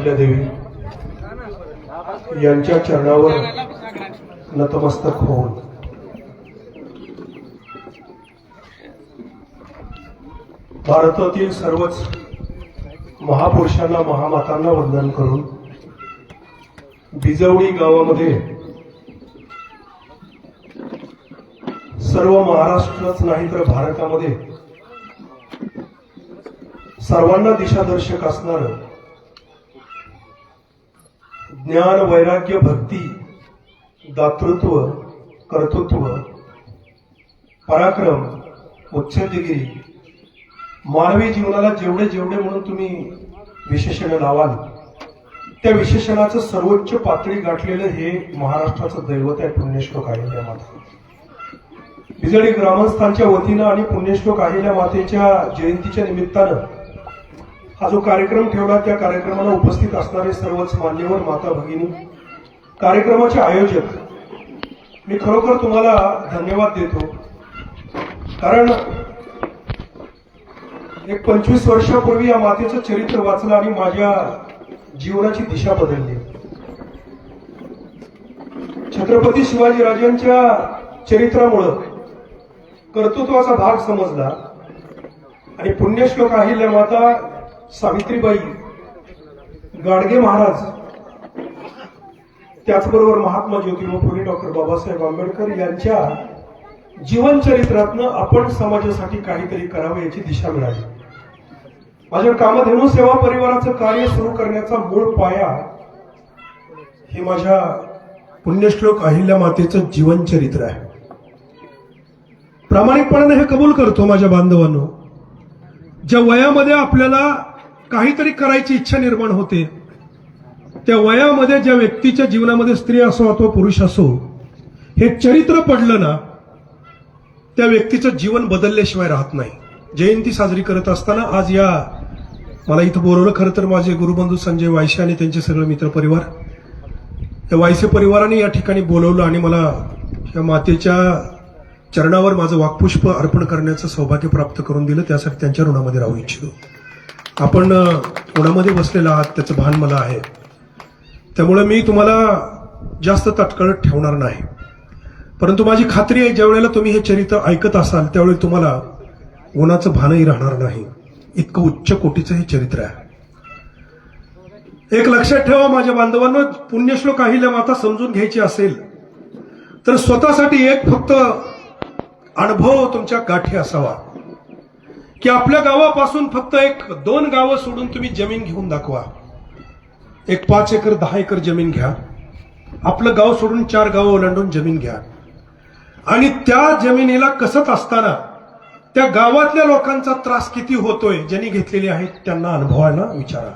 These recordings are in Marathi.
देवी यांच्या चरणावर नतमस्तक होऊन भारतातील सर्वच महापुरुषांना महामातांना वंदन करून बिजवडी गावामध्ये सर्व महाराष्ट्रच नाही तर भारतामध्ये सर्वांना दिशादर्शक असणार ज्ञान वैराग्य भक्ती दातृत्व कर्तृत्व पराक्रम उच्चतेगिरी मानवी जीवनाला जेवढे जेवढे म्हणून तुम्ही विशेषण लावाल त्या विशेषणाचं सर्वोच्च पातळी गाठलेलं हे महाराष्ट्राचं दैवत आहे पुण्यश्लोक अहिल्या माता. बिजडी ग्रामस्थांच्या वतीनं आणि पुण्यश्लोक अहिल्या मातेच्या जयंतीच्या निमित्तानं हा जो कार्यक्रम ठेवला त्या कार्यक्रमाला उपस्थित असणारे सर्वच मान्यवर माता भगिनी कार्यक्रमाचे आयोजक मी खरोखर तुम्हाला धन्यवाद देतो. कारण एक 25 वर्षापूर्वी या मातेचं चरित्र वाचलं आणि माझ्या जीवनाची दिशा बदलली. छत्रपती शिवाजीराजांच्या चरित्रामुळं कर्तृत्वाचा भाग समजला आणि पुण्यश्लोक अहिल्या माता सावित्रीबाई गाडगे महाराज त्याचबरोबर महात्मा ज्योतिबा फुले डॉक्टर बाबासाहेब आंबेडकर यांच्या जीवनचरित्रातनं आपण समाजासाठी काहीतरी करावं याची दिशा मिळाली. माझ्या कामधेनू सेवा परिवाराचं कार्य सुरू करण्याचा मूळ पाया हे माझ्या पुण्यश्लोक अहिल्या मातेचं जीवनचरित्र आहे. प्रामाणिकपणाने हे कबूल करतो माझ्या बांधवांनो, ज्या वयामध्ये आपल्याला काहीतरी करायची इच्छा निर्माण होते त्या वयामध्ये ज्या व्यक्तीच्या जीवनामध्ये स्त्री असो अथवा पुरुष असो हे चरित्र पडलं ना त्या व्यक्तीचं जीवन बदलल्याशिवाय राहत नाही. जयंती साजरी करत असताना आज या मला इथं बोलवलं खरं तर माझे गुरुबंधू संजय वायसे आणि त्यांचे सगळे मित्रपरिवार या वायसे परिवाराने या ठिकाणी बोलवलं आणि मला या मातेच्या चरणावर माझं वाकपुष्प अर्पण करण्याचं सौभाग्य प्राप्त करून दिलं. त्यासाठी त्यांच्या ऋणामध्ये राहू इच्छितो. आपण उन्हामध्ये बसलेला आहात त्याचं भान मला आहे, त्यामुळे मी तुम्हाला जास्त तटकळत ठेवणार नाही. परंतु माझी खात्री आहे ज्या वेळेला तुम्ही हे चरित्र ऐकत असाल त्यावेळी तुम्हाला उन्हाचं भानही राहणार नाही. इतकं उच्च कोटीचं हे चरित्र आहे. एक लक्षात ठेवा माझ्या बांधवांनो, पुण्यश्लोक अहिल्या माता समजून घ्यायची असेल तर स्वतःसाठी एक फक्त अनुभव तुमच्या गाठी असावा की आपल्या गावापासून फक्त 1-2 गावं सोडून तुम्ही जमीन घेऊन दाखवा. 5 एकर 10 एकर जमीन घ्या, आपलं गाव सोडून 4 गावं ओलांडून जमीन घ्या आणि त्या जमिनीला कसत असताना त्या गावातल्या लोकांचा त्रास किती होतोय ज्यांनी घेतलेले आहेत त्यांना अनुभवायला विचारा.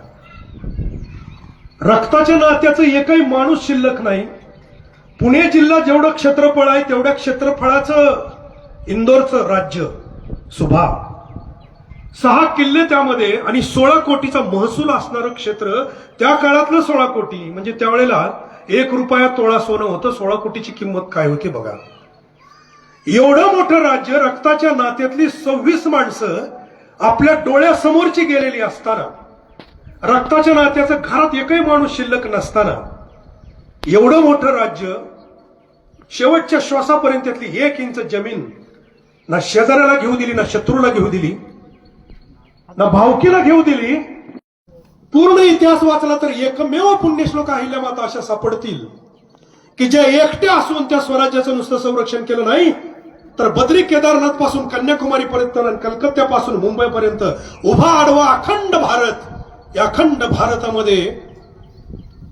रक्ताच्या नात्याचं एकही माणूस शिल्लक नाही. पुणे जिल्हा जेवढं क्षेत्रफळ आहे तेवढ्या क्षेत्रफळाचं इंदोरचं राज्य सुभा 6 किल्ले त्यामध्ये आणि 16 कोटीचा महसूल असणारं क्षेत्र. त्या काळातलं 16 कोटी म्हणजे त्यावेळेला 1 रुपया तोळा सोनं होतं. 16 कोटीची किंमत काय होती बघा. एवढं मोठं राज्य रक्ताच्या नात्यातली 26 माणसं आपल्या डोळ्यासमोरची गेलेली असताना रक्ताच्या नात्याचं घरात एकही माणूस शिल्लक नसताना एवढं मोठं राज्य शेवटच्या श्वासापर्यंतली 1 इंच जमीन ना शेजाऱ्याला घेऊ दिली, ना शत्रूला घेऊ दिली, ना भावकीला घेऊ दिली. पूर्ण इतिहास वाचला तर एकमेव पुण्यश्लोक अहिल्या माता अशा सापडतील की ज्या एकट्या असून त्या स्वराज्याचं नुसतं संरक्षण केलं नाही तर बद्री केदारनाथ पासून कन्याकुमारी पर्यंत आणि कलकत्त्यापासून मुंबईपर्यंत उभा आडवा अखंड भारत, या अखंड भारतामध्ये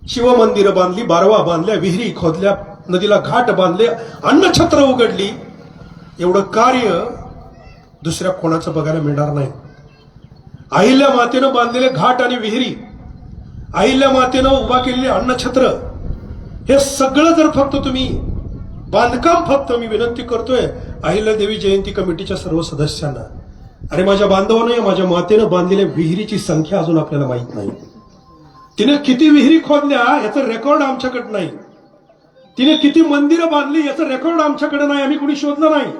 शिवमंदिरं बांधली, बारवा बांधल्या, विहिरी खोदल्या, नदीला घाट बांधले, अन्नछत्र उघडली. एवढं कार्य दुसऱ्या कोणाचं बघायला मिळणार नाही. अहिल्या मातेनं बांधलेले घाट आणि विहिरी, अहिल्या मातेनं उभा केलेले अन्नछत्र, हे सगळं जर फक्त तुम्ही बांधकाम फक्त मी विनंती करतोय अहिल्या देवी जयंती कमिटीच्या सर्व सदस्यांना आणि माझ्या बांधवांना माझ्या मातेनं बांधलेल्या विहिरीची संख्या अजून आपल्याला माहित नाही. तिने किती विहिरी खोदल्या याचं रेकॉर्ड आमच्याकडे नाही. तिने किती मंदिरं बांधली याचं रेकॉर्ड आमच्याकडे नाही, आम्ही कुणी शोधलं नाही.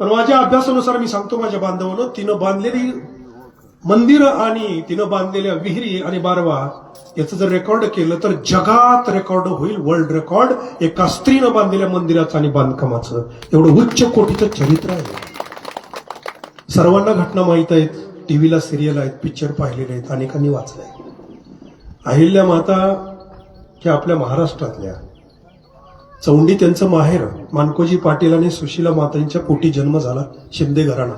पण माझ्या अभ्यासानुसार मी सांगतो माझ्या बांधवांनो, तिनं बांधलेली मंदिरं आणि तिनं बांधलेल्या विहिरी आणि बारवा याचं जर रेकॉर्ड केलं तर जगात रेकॉर्ड होईल, वर्ल्ड रेकॉर्ड एका स्त्रीनं बांधलेल्या मंदिराचं आणि बांधकामाचं. एवढं उच्च कोटीचं चरित्र आहे. सर्वांना घटना माहीत आहेत, टीव्हीला सिरियल आहेत, पिक्चर पाहिलेले आहेत, अनेकांनी वाचलंय. अहिल्या माता ह्या आपल्या महाराष्ट्रातल्या, चौंडी त्यांचं माहेर, मानकोजी पाटील आणि सुशीला मातांच्या पोटी जन्म झाला, शिंदे घराणा.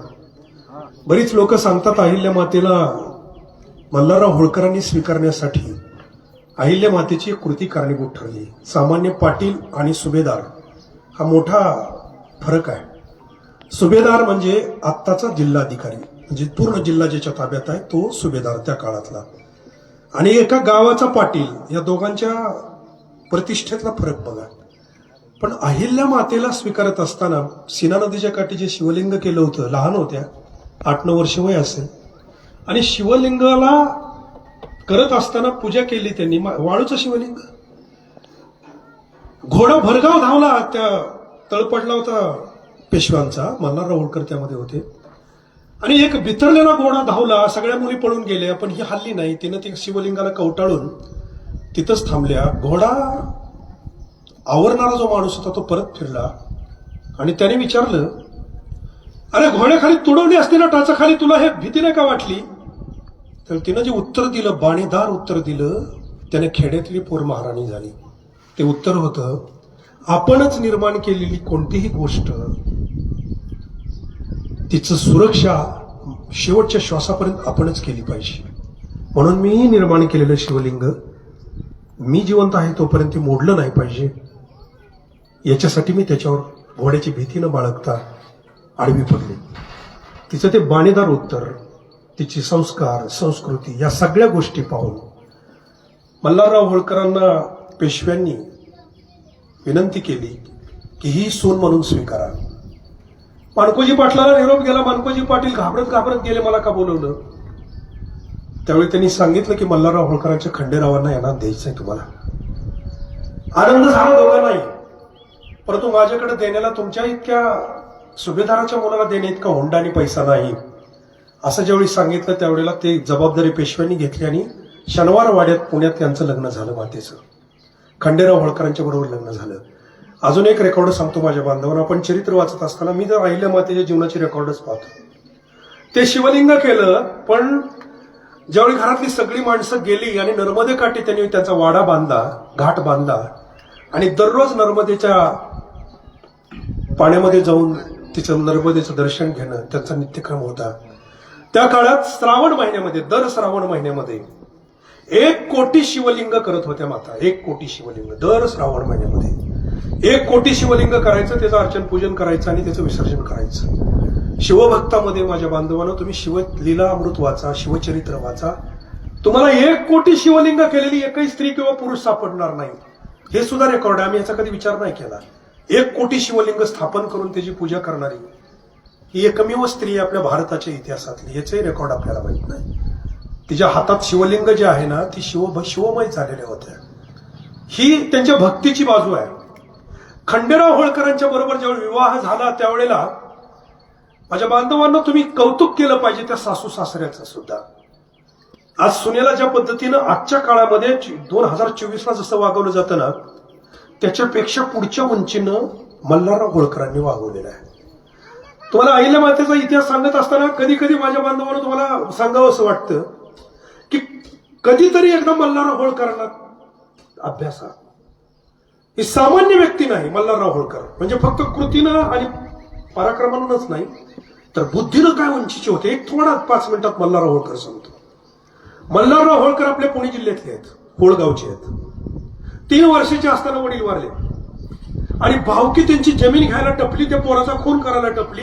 बरीच लोक सांगतात अहिल्या मातेला मल्हारराव होळकरांनी स्वीकारण्यासाठी अहिल्या मातेची एक कृती कारणीभूत ठरली. सामान्य पाटील आणि सुभेदार हा मोठा फरक आहे. सुभेदार म्हणजे आत्ताचा जिल्हाधिकारी, म्हणजे पूर्ण जिल्हा ज्याच्या ताब्यात आहे तो सुभेदार त्या काळातला, आणि एका गावाचा पाटील, या दोघांच्या प्रतिष्ठेतला फरक बघा. पण अहिल्या मातेला स्वीकारत असताना सीना नदीच्या काठी जे शिवलिंग केलं होतं, लहान होत्या, 8-9 वर्ष वय असेल, आणि शिवलिंगाला करत असताना पूजा केली त्यांनी, वाळूचं शिवलिंग. घोडा भरगाव धावला, त्या तळपडला होता पेशव्यांचा, मल्हारराव होळकर त्यामध्ये होते, आणि एक बिथरलेला घोडा धावला, सगळ्या मुली पळून गेल्या, पण ही हल्ली नाही. तिनं ते शिवलिंगाला कवटाळून तिथंच थांबल्या. घोडा आवरणारा जो माणूस होता तो परत फिरला आणि त्याने विचारलं, अरे घोड्याखाली तुडवली असते ना टाचाखाली, तुला हे भीती नाही का वाटली? तर तिनं जे उत्तर दिलं, बाणेदार उत्तर दिलं, त्याने खेड्यातली पोर महाराणी झाली. ते उत्तर होतं, आपणच निर्माण केलेली कोणतीही गोष्ट तिचं सुरक्षा शेवटच्या श्वासापर्यंत आपणच केली पाहिजे. म्हणून मी निर्माण केलेलं शिवलिंग मी जिवंत आहे तोपर्यंत ते मोडलं नाही पाहिजे, याच्यासाठी मी त्याच्यावर घोड्याची भीती न बाळगता आडवी पडली. तिचं ते बाणेदार उत्तर, तिची संस्कार, संस्कृती, या सगळ्या गोष्टी पाहून मल्हारराव होळकरांना पेशव्यांनी विनंती केली की ही सून म्हणून स्वीकारा. मानकोजी पाटलाला निरोप गेला. मानकोजी पाटील घाबरत घाबरत गेले, मला का बोलवलं? त्यावेळी त्यांनी सांगितलं की मल्हारराव होळकरांच्या खंडेरावांना यांना द्यायचंय तुम्हाला. आनंद झाला दोघांनाही, परंतु माझ्याकडे देण्याला तुमच्या इतक्या सुभेदाराच्या मुलाला देणे इतका हुंडा आणि पैसा नाही, असं ज्यावेळी सांगितलं त्यावेळेला ते जबाबदारी पेशव्यांनी घेतली आणि शनिवार वाड्यात पुण्यात त्यांचं लग्न झालं मातेचं. खंडेराव होळकरांच्या बरोबर लग्न झालं. अजून एक रेकॉर्ड सांगतो माझ्या बांधवांना. आपण चरित्र वाचत असताना मी जर अहिल्या मातेच्या जीवनाची रेकॉर्डच पाहतो. ते शिवलिंग केलं, पण ज्यावेळी घरातली सगळी माणसं गेली आणि नर्मदे काठी त्यांनी त्यांचा वाडा बांधला, घाट बांधला, आणि दररोज नर्मदेच्या पाण्यामध्ये जाऊन तिचं नर्मदेचं दर्शन घेणं त्यांचा नित्यक्रम होता. त्या काळात श्रावण महिन्यामध्ये, दर श्रावण महिन्यामध्ये 1 कोटी शिवलिंग करत होत्या माता. 1 कोटी शिवलिंग दर श्रावण महिन्यामध्ये 1 कोटी शिवलिंग करायचं, त्याचं अर्चन पूजन करायचं आणि त्याचं विसर्जन करायचं. शिवभक्तामध्ये माझ्या बांधवांनो, तुम्ही शिवलीला अमृत वाचा, शिवचरित्र वाचा, तुम्हाला 1 कोटी शिवलिंग केलेली एकही स्त्री किंवा पुरुष सापडणार नाही. हे सुद्धा रेकॉर्ड आहे. आम्ही याचा कधी विचार नाही केला. 1 कोटी शिवलिंग स्थापन करून त्याची पूजा करणारी ही एकमेव स्त्री आपल्या भारताच्या इतिहासातली. याचंही रेकॉर्ड आपल्याला माहित नाही. तिच्या हातात शिवलिंग जे आहे ना, ती शिवमय झालेल्या होत्या. ही त्यांच्या भक्तीची बाजू आहे. खंडेराव होळकरांच्या बरोबर जेव्हा विवाह झाला त्यावेळेला माझ्या बांधवांना तुम्ही कौतुक केलं पाहिजे त्या सासू सासऱ्याचं सुद्धा. आज सुनेला ज्या पद्धतीनं आजच्या काळामध्ये 2024ला जसं वागवलं जातं ना, त्याच्यापेक्षा पुढच्या उंचीनं मल्हारराव होळकरांनी वागवलेलं आहे. तुम्हाला अहिल्या मातेचा इतिहास सांगत असताना कधी कधी माझ्या बांधवांना तुम्हाला सांगावं असं वाटतं की कधीतरी एकदा मल्हारराव होळकरांना अभ्यासा. ही सामान्य व्यक्ती नाही मल्हारराव होळकर, म्हणजे फक्त कृतीनं आणि पराक्रमानंच नाही तर बुद्धीनं काय उंचीचे होते. एक थोडा 5 मिनिटात मल्हारराव होळकर सांगतो. मल्हारराव होळकर आपल्या पुणे जिल्ह्यातले आहेत, होळगावचे आहेत. 3 वर्षाचे असताना वडील वारले आणि भावकी त्यांची जमीन घ्यायला टपली, त्या पोराचा खून करायला टपली.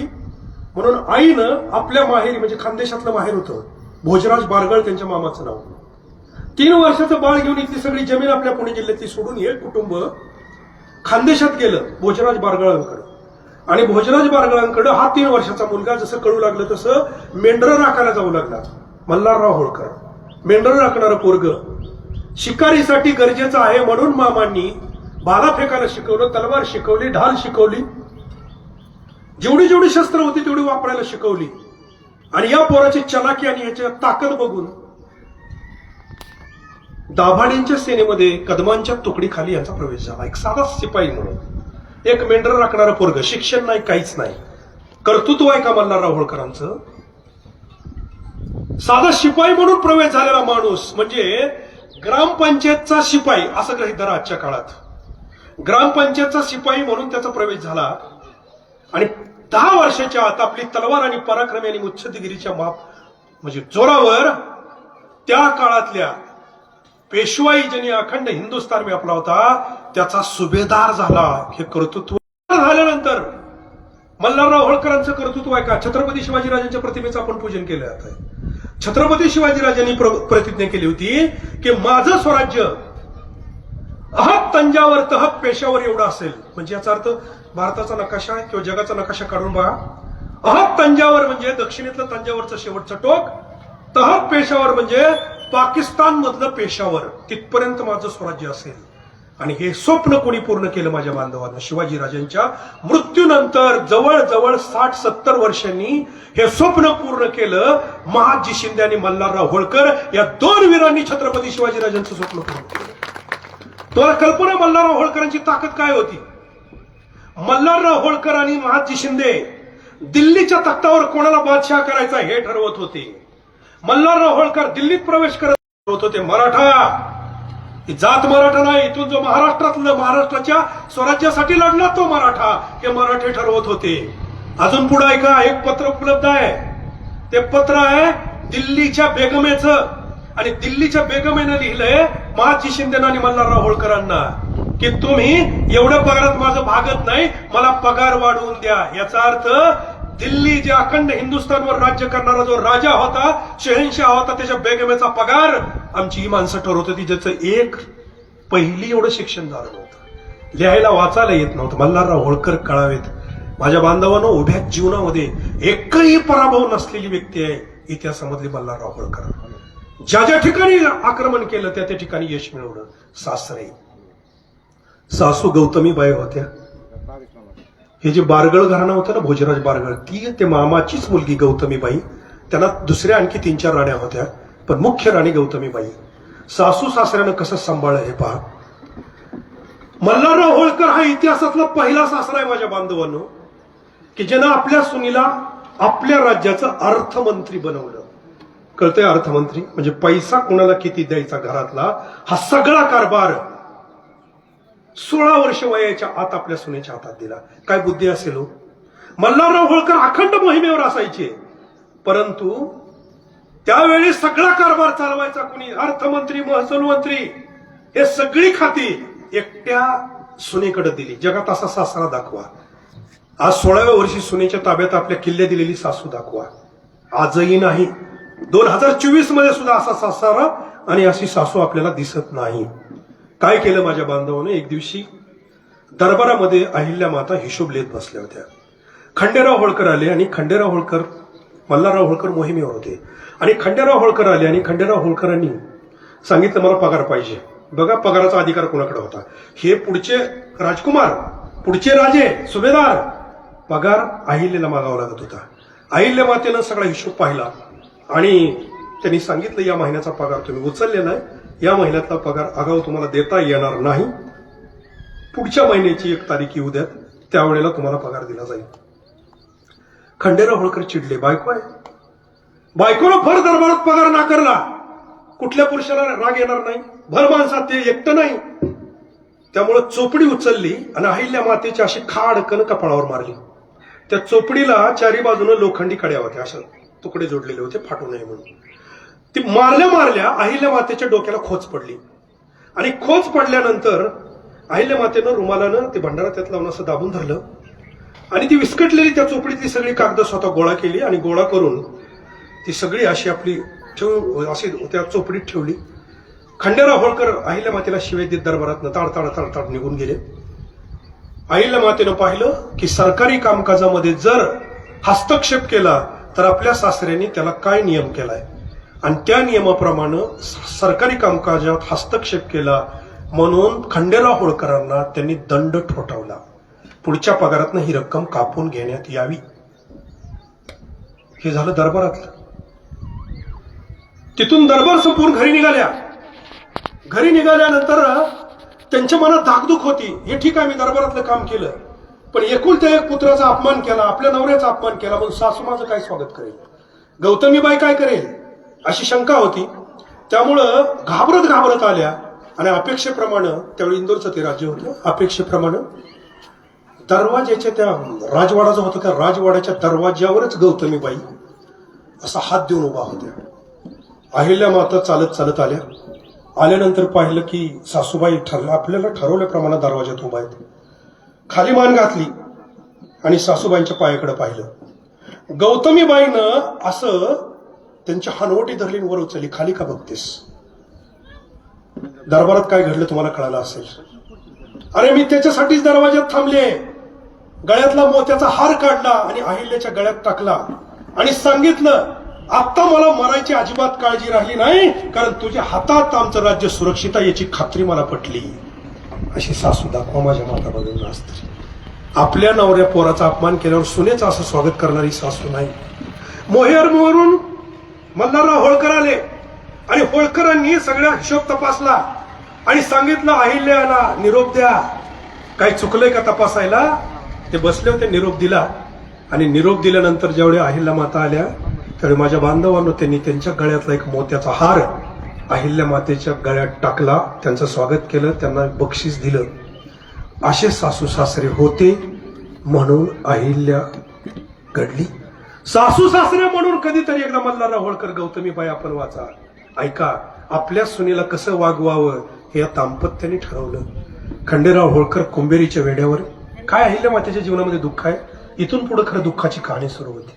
म्हणून आईनं आपल्या माहेरी, म्हणजे खानदेशातलं माहेर होतं, भोजराज बारगळ त्यांच्या मामाचं नाव, 3 वर्षाचं बाळ घेऊन इथली सगळी जमीन आपल्या पुणे जिल्ह्यातली सोडून हे कुटुंब खानदेशात गेलं भोजराज बारगळांकडे. आणि भोजराज बारगळांकडे हा 3 वर्षाचा मुलगा जसं कळू लागलं तसं मेंढरं राखायला जाऊ लागला. मल्हारराव होळकर मेंढरं राखणारं पोरग, शिकारीसाठी गरजेचं आहे म्हणून मामांनी भाला फेकायला शिकवलं, तलवार शिकवली, ढाल शिकवली, जेवढी जेवढी शस्त्र होती तेवढी वापरायला शिकवली. आणि या पोराची चलाकी आणि याची ताकद बघून दाभाडेंच्या सेनेमध्ये कदमांच्या तुकडीखाली यांचा प्रवेश झाला. एक साधा शिपाई म्हणून, एक मेंढर राखणारं पोरग, शिक्षण नाही, काहीच नाही. कर्तृत्व आहे का मल्हारराव होळकरांचं? साधा शिपाई म्हणून प्रवेश झालेला माणूस म्हणजे ग्रामपंचायतचा शिपाई असं गृहीत धरा. आजच्या काळात ग्रामपंचायतचा शिपाई म्हणून त्याचा प्रवेश झाला आणि 10 वर्षाच्या आत आपली तलवार आणि पराक्रमी आणि मुत्सद्देगिरीच्या म्हणजे जोरावर त्या काळातल्या पेशवाई ज्यांनी अखंड हिंदुस्थान व्यापला होता त्याचा सुभेदार झाला. हे कर्तृत्व झाल्यानंतर मल्हारराव होळकरांचं कर्तृत्व आहे का? छत्रपती शिवाजीराजांच्या प्रतिमेचं आपण पूजन केलं जातं. छत्रपती शिवाजीराजांनी प्रतिज्ञा केली होती की माझं स्वराज्य अहत तंजावर तहत पेशावर एवढं असेल. म्हणजे याचा अर्थ भारताचा नकाशा किंवा जगाचा नकाशा काढून बघा. अहत तंजावर म्हणजे दक्षिणेतलं तंजावरचं शेवटचं टोक, तहत पेशावर म्हणजे पाकिस्तान मधलं पेशावर, तिथपर्यंत माझं स्वराज्य असेल. आणि हे स्वप्न कोणी पूर्ण केलं माझ्या बांधवांना? शिवाजीराजांच्या मृत्यूनंतर जवळजवळ 60-70 वर्षांनी हे स्वप्न पूर्ण केलं महादजी शिंदे आणि मल्हारराव होळकर या 2 वीरांनी छत्रपती शिवाजीराजांचं स्वप्न पूर्ण केलं. तुम्हाला कल्पना मल्हारराव होळकरांची ताकद काय होती? मल्हारराव होळकर आणि महादजी शिंदे दिल्लीच्या तख्तावर कोणाला बादशाह करायचा हे ठरवत होते. मल्हारराव होळकर दिल्लीत प्रवेश करत होते. मराठा जात मराठा नाही, इथून जो महाराष्ट्राच्या स्वराज्यासाठी लढला तो मराठा, हे मराठे ठरवत होते. अजून पुढे ऐका, एक पत्र उपलब्ध आहे. ते पत्र आहे दिल्लीच्या बेगमेचं आणि दिल्लीच्या बेगमेनं लिहिलंय महादजी शिंदे आणि मल्हारराव होळकरांना की तुम्ही एवढ्या पगारात माझं भागत नाही, मला पगार वाढवून द्या. याचा अर्थ दिल्ली जे अखंड हिंदुस्थानवर राज्य करणारा जो राजा होता, शहनशाह होता, त्याच्या बेगमेचा पगार आमची ही माणसं ठरवत होती ज्याचं एक पहिली एवढं शिक्षण झालं नव्हतं, लिहायला वाचायला येत नव्हतं. मल्हारराव होळकर कळावेत. माझ्या बांधवांनो, उभ्या जीवनामध्ये एकही पराभव नसलेली व्यक्ती आहे इतिहासामधली मल्हारराव होळकर. ज्या ज्या ठिकाणी आक्रमण केलं त्या त्या ठिकाणी यश मिळवलं. सासरे सासू गौतमीबाई होत्या. हे जे बारगळ घराणं होतं ना, भोजराज बारगळ, ती ते मामाचीच मुलगी गौतमीबाई. त्यांना दुसऱ्या आणखी 3-4 राण्या होत्या, पण मुख्य राणी गौतमीबाई. सासू सासऱ्यानं कसं सांभाळलं हे पहा. मल्हारराव होळकर हा इतिहासातला पहिला सासरा आहे माझ्या बांधवांनो की ज्यानं आपल्या सुनीला आपल्या राज्याचं अर्थमंत्री बनवलं. कळतंय? अर्थमंत्री म्हणजे पैसा कोणाला किती द्यायचा घरातला, हा सगळा कारभार 16 वर्ष वयाच्या आत आपल्या सुनेच्या हातात दिला. काय बुद्धी असेल हो. मल्हारराव होळकर अखंड मोहिमेवर असायचे, परंतु त्यावेळी सगळा कारभार चालवायचा कुणी? अर्थमंत्री, महसूल मंत्री, हे सगळी खाती एकट्या सुनेकडे दिली. जगात असा सासरा दाखवा. आज 16व्या वर्षी सुनेच्या ताब्यात आपल्या किल्ले दिलेली सासू दाखवा. आजही नाही. 2024 मध्ये सुद्धा असा सासरा आणि अशी सासू आपल्याला दिसत नाही. काय केलं माझ्या बांधवाने? एक दिवशी दरबारामध्ये अहिल्या माता हिशोब लिहित बसल्या होत्या. खंडेराव होळकर आले आणि मल्हारराव होळकर मोहिमेवर होते आणि खंडेराव होळकर आले आणि खंडेराव होळकरांनी सांगितलं मला पगार पाहिजे. बघा पगाराचा अधिकार कोणाकडे होता? हे पुढचे राजकुमार, पुढचे राजे, सुभेदार. पगार अहिल्याला मागावा लागत होता. अहिल्या मातेनं सगळा हिशोब पाहिला आणि त्यांनी सांगितलं या महिन्याचा पगार तुम्ही उचललेला आहे, या महिन्यातला पगार आगाऊ तुम्हाला देता येणार नाही. पुढच्या महिन्याची 1 तारीख येऊ द्यात, त्यावेळेला तुम्हाला पगार दिला जाईल. खंडेराव होळकर चिडले. बायको आहे, बायकोला भर दरबारात पगार नाकारला. कुठल्या पुरुषाला राग येणार नाही? भर माणसात ते एकटं नाही. त्यामुळं चोपडी उचलली आणि अहिल्या मातेची अशी खाडकन कपाळावर मारली. त्या चोपडीला चारी बाजूने लोखंडी कड्या होत्या, अशा तुकडे जोडलेले होते फाटू नये म्हणून. ती मारल्या अहिल्या मातेच्या डोक्याला खोच पडली आणि खोच पडल्यानंतर अहिल्या मातेनं रुमालानं ते भंडारा त्यात लावून असं दाबून धरलं आणि ती विस्कटलेली त्या चोपडीतली सगळी कागद स्वतः गोळा केली आणि गोळा करून ती सगळी अशी आपली अशी त्या चोपडीत ठेवली. खंडेराव होळकर अहिल्या मातेला शिवाय देत दरबारातनं ताड निघून गेले. अहिल्या मातेनं पाहिलं की सरकारी कामकाजामध्ये जर हस्तक्षेप केला तर आपल्या सासऱ्यांनी त्याला काय नियम केलाय आणि त्या नियमाप्रमाणे सरकारी कामकाजात हस्तक्षेप केला म्हणून खंडेराव होळकरांना त्यांनी दंड ठोठावला. पुढच्या पगारातनं ही रक्कम कापून घेण्यात यावी. हे झालं दरबारातलं. तिथून दरबार संपून घरी निघाल्या. घरी निघाल्यानंतर त्यांच्या मनात धाकधूक होती. हे ठीक आहे, मी दरबारातलं काम केलं, पण एकुलत्या एक पुत्राचा अपमान केला, आपल्या नवऱ्याचा अपमान केला, म्हणून सासू माझं काय स्वागत करेल, गौतमीबाई काय करेल, अशी शंका होती. त्यामुळं घाबरत घाबरत आल्या आणि अपेक्षेप्रमाणे, त्यावेळी इंदोरचं ते राज्य होतं, अपेक्षेप्रमाणे दरवाज्याच्या त्या राजवाडाचा होता, त्या राजवाड्याच्या दरवाज्यावरच गौतमीबाई असा हात देऊन उभा होत्या. अहिल्या माता चालत चालत आल्या. आल्यानंतर पाहिलं की सासूबाई आपल्याला ठरवल्याप्रमाणे दरवाज्यात उभा आहेत. खाली मान घातली आणि सासूबाईंच्या पायाकडे पाहिलं. गौतमीबाईनं असं त्यांची हनवटी धरली, वर उचलली. खाली का बघतेस? दरबारात काय घडलं तुम्हाला कळालं असेल. अरे मी त्याच्यासाठीच दरवाज्यात थांबले. गळ्यातला मोत्याचा हार काढला आणि अहिल्याच्या गळ्यात टाकला आणि सांगितलं, आता मला मरायची अजिबात काळजी राहिली नाही, कारण तुझ्या हातात आमचं राज्य सुरक्षित आहे याची खात्री मला पटली. अशी सासू दाखवा माझ्या माता बघून असते. आपल्या नवऱ्या पोराचा अपमान केल्यावर सुनेचं असं स्वागत करणारी सासू नाही. मोहेरवरून मल्हारराव होळकर आले आणि होळकरांनी सगळा हिशोब तपासला आणि सांगितलं, अहिल्याला निरोप द्या. काही चुकलंय का तपासायला? ते बसले होते, निरोप दिला. आणि निरोप दिल्यानंतर ज्यावेळी अहिल्या माता आल्या, त्यावेळी माझ्या बांधवांनो त्यांनी त्यांच्या गळ्यातला एक मोत्याचा हार अहिल्या मातेच्या गळ्यात टाकला, त्यांचं स्वागत केलं, त्यांना बक्षीस दिलं. असे सासू सासरे होते म्हणून अहिल्या घडली. सासू सासरे म्हणून कधीतरी एकदा मल्हारराव होळकर गौतमीबाई आपण वाचा. ऐका, आपल्या सुनेला कसं वागवावं हे या दाम्पत्याने ठरवलं. खंडेराव होळकर कुंभेरीच्या वेड्यावर. काय अहिल्या मातेच्या जीवनामध्ये दुःख आहे? इथून पुढे खरं दुःखाची कहाणी सुरू होती.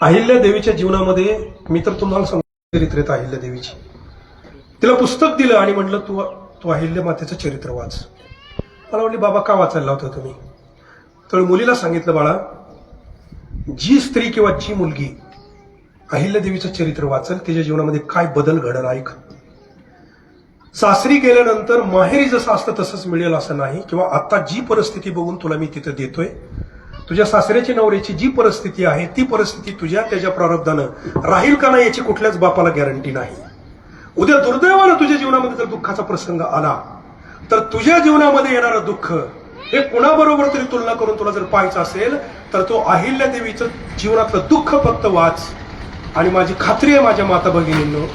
अहिल्या देवीच्या जीवनामध्ये मी तर तुम्हाला सांगतो चरित्रेत अहिल्या देवीची. तिला पुस्तक दिलं आणि म्हटलं, तू अहिल्या मातेचं चरित्र वाच. मला म्हटली, बाबा का वाचायला लावता तुम्ही? तर मुलीला सांगितलं, बाळा, जी स्त्री किंवा जी मुलगी अहिल्या देवीचं चरित्र वाचल तिच्या जीवनामध्ये काय बदल घडल ऐक. सासरी गेल्यानंतर माहेरी जसं असतं तसंच मिळेल असं नाही, किंवा आता जी परिस्थिती बघून तुला मी तिथं देतोय, तुझ्या सासऱ्याची नवऱ्याची जी परिस्थिती आहे ती परिस्थिती त्याच्या प्रारब्धानं राहील का नाही याची कुठल्याच बापाला गॅरंटी नाही. उद्या दुर्दैवानं तुझ्या जीवनामध्ये जर दुःखाचा प्रसंग आला तर तुझ्या जीवनामध्ये येणारं दुःख हे कुणाबरोबर तरी तुलना करून तुला जर पाहायचं असेल तर तो अहिल्या देवीचं जीवनातलं दुःख फक्त वाच. आणि माझी खात्री आहे माझ्या माता भगिनींनो,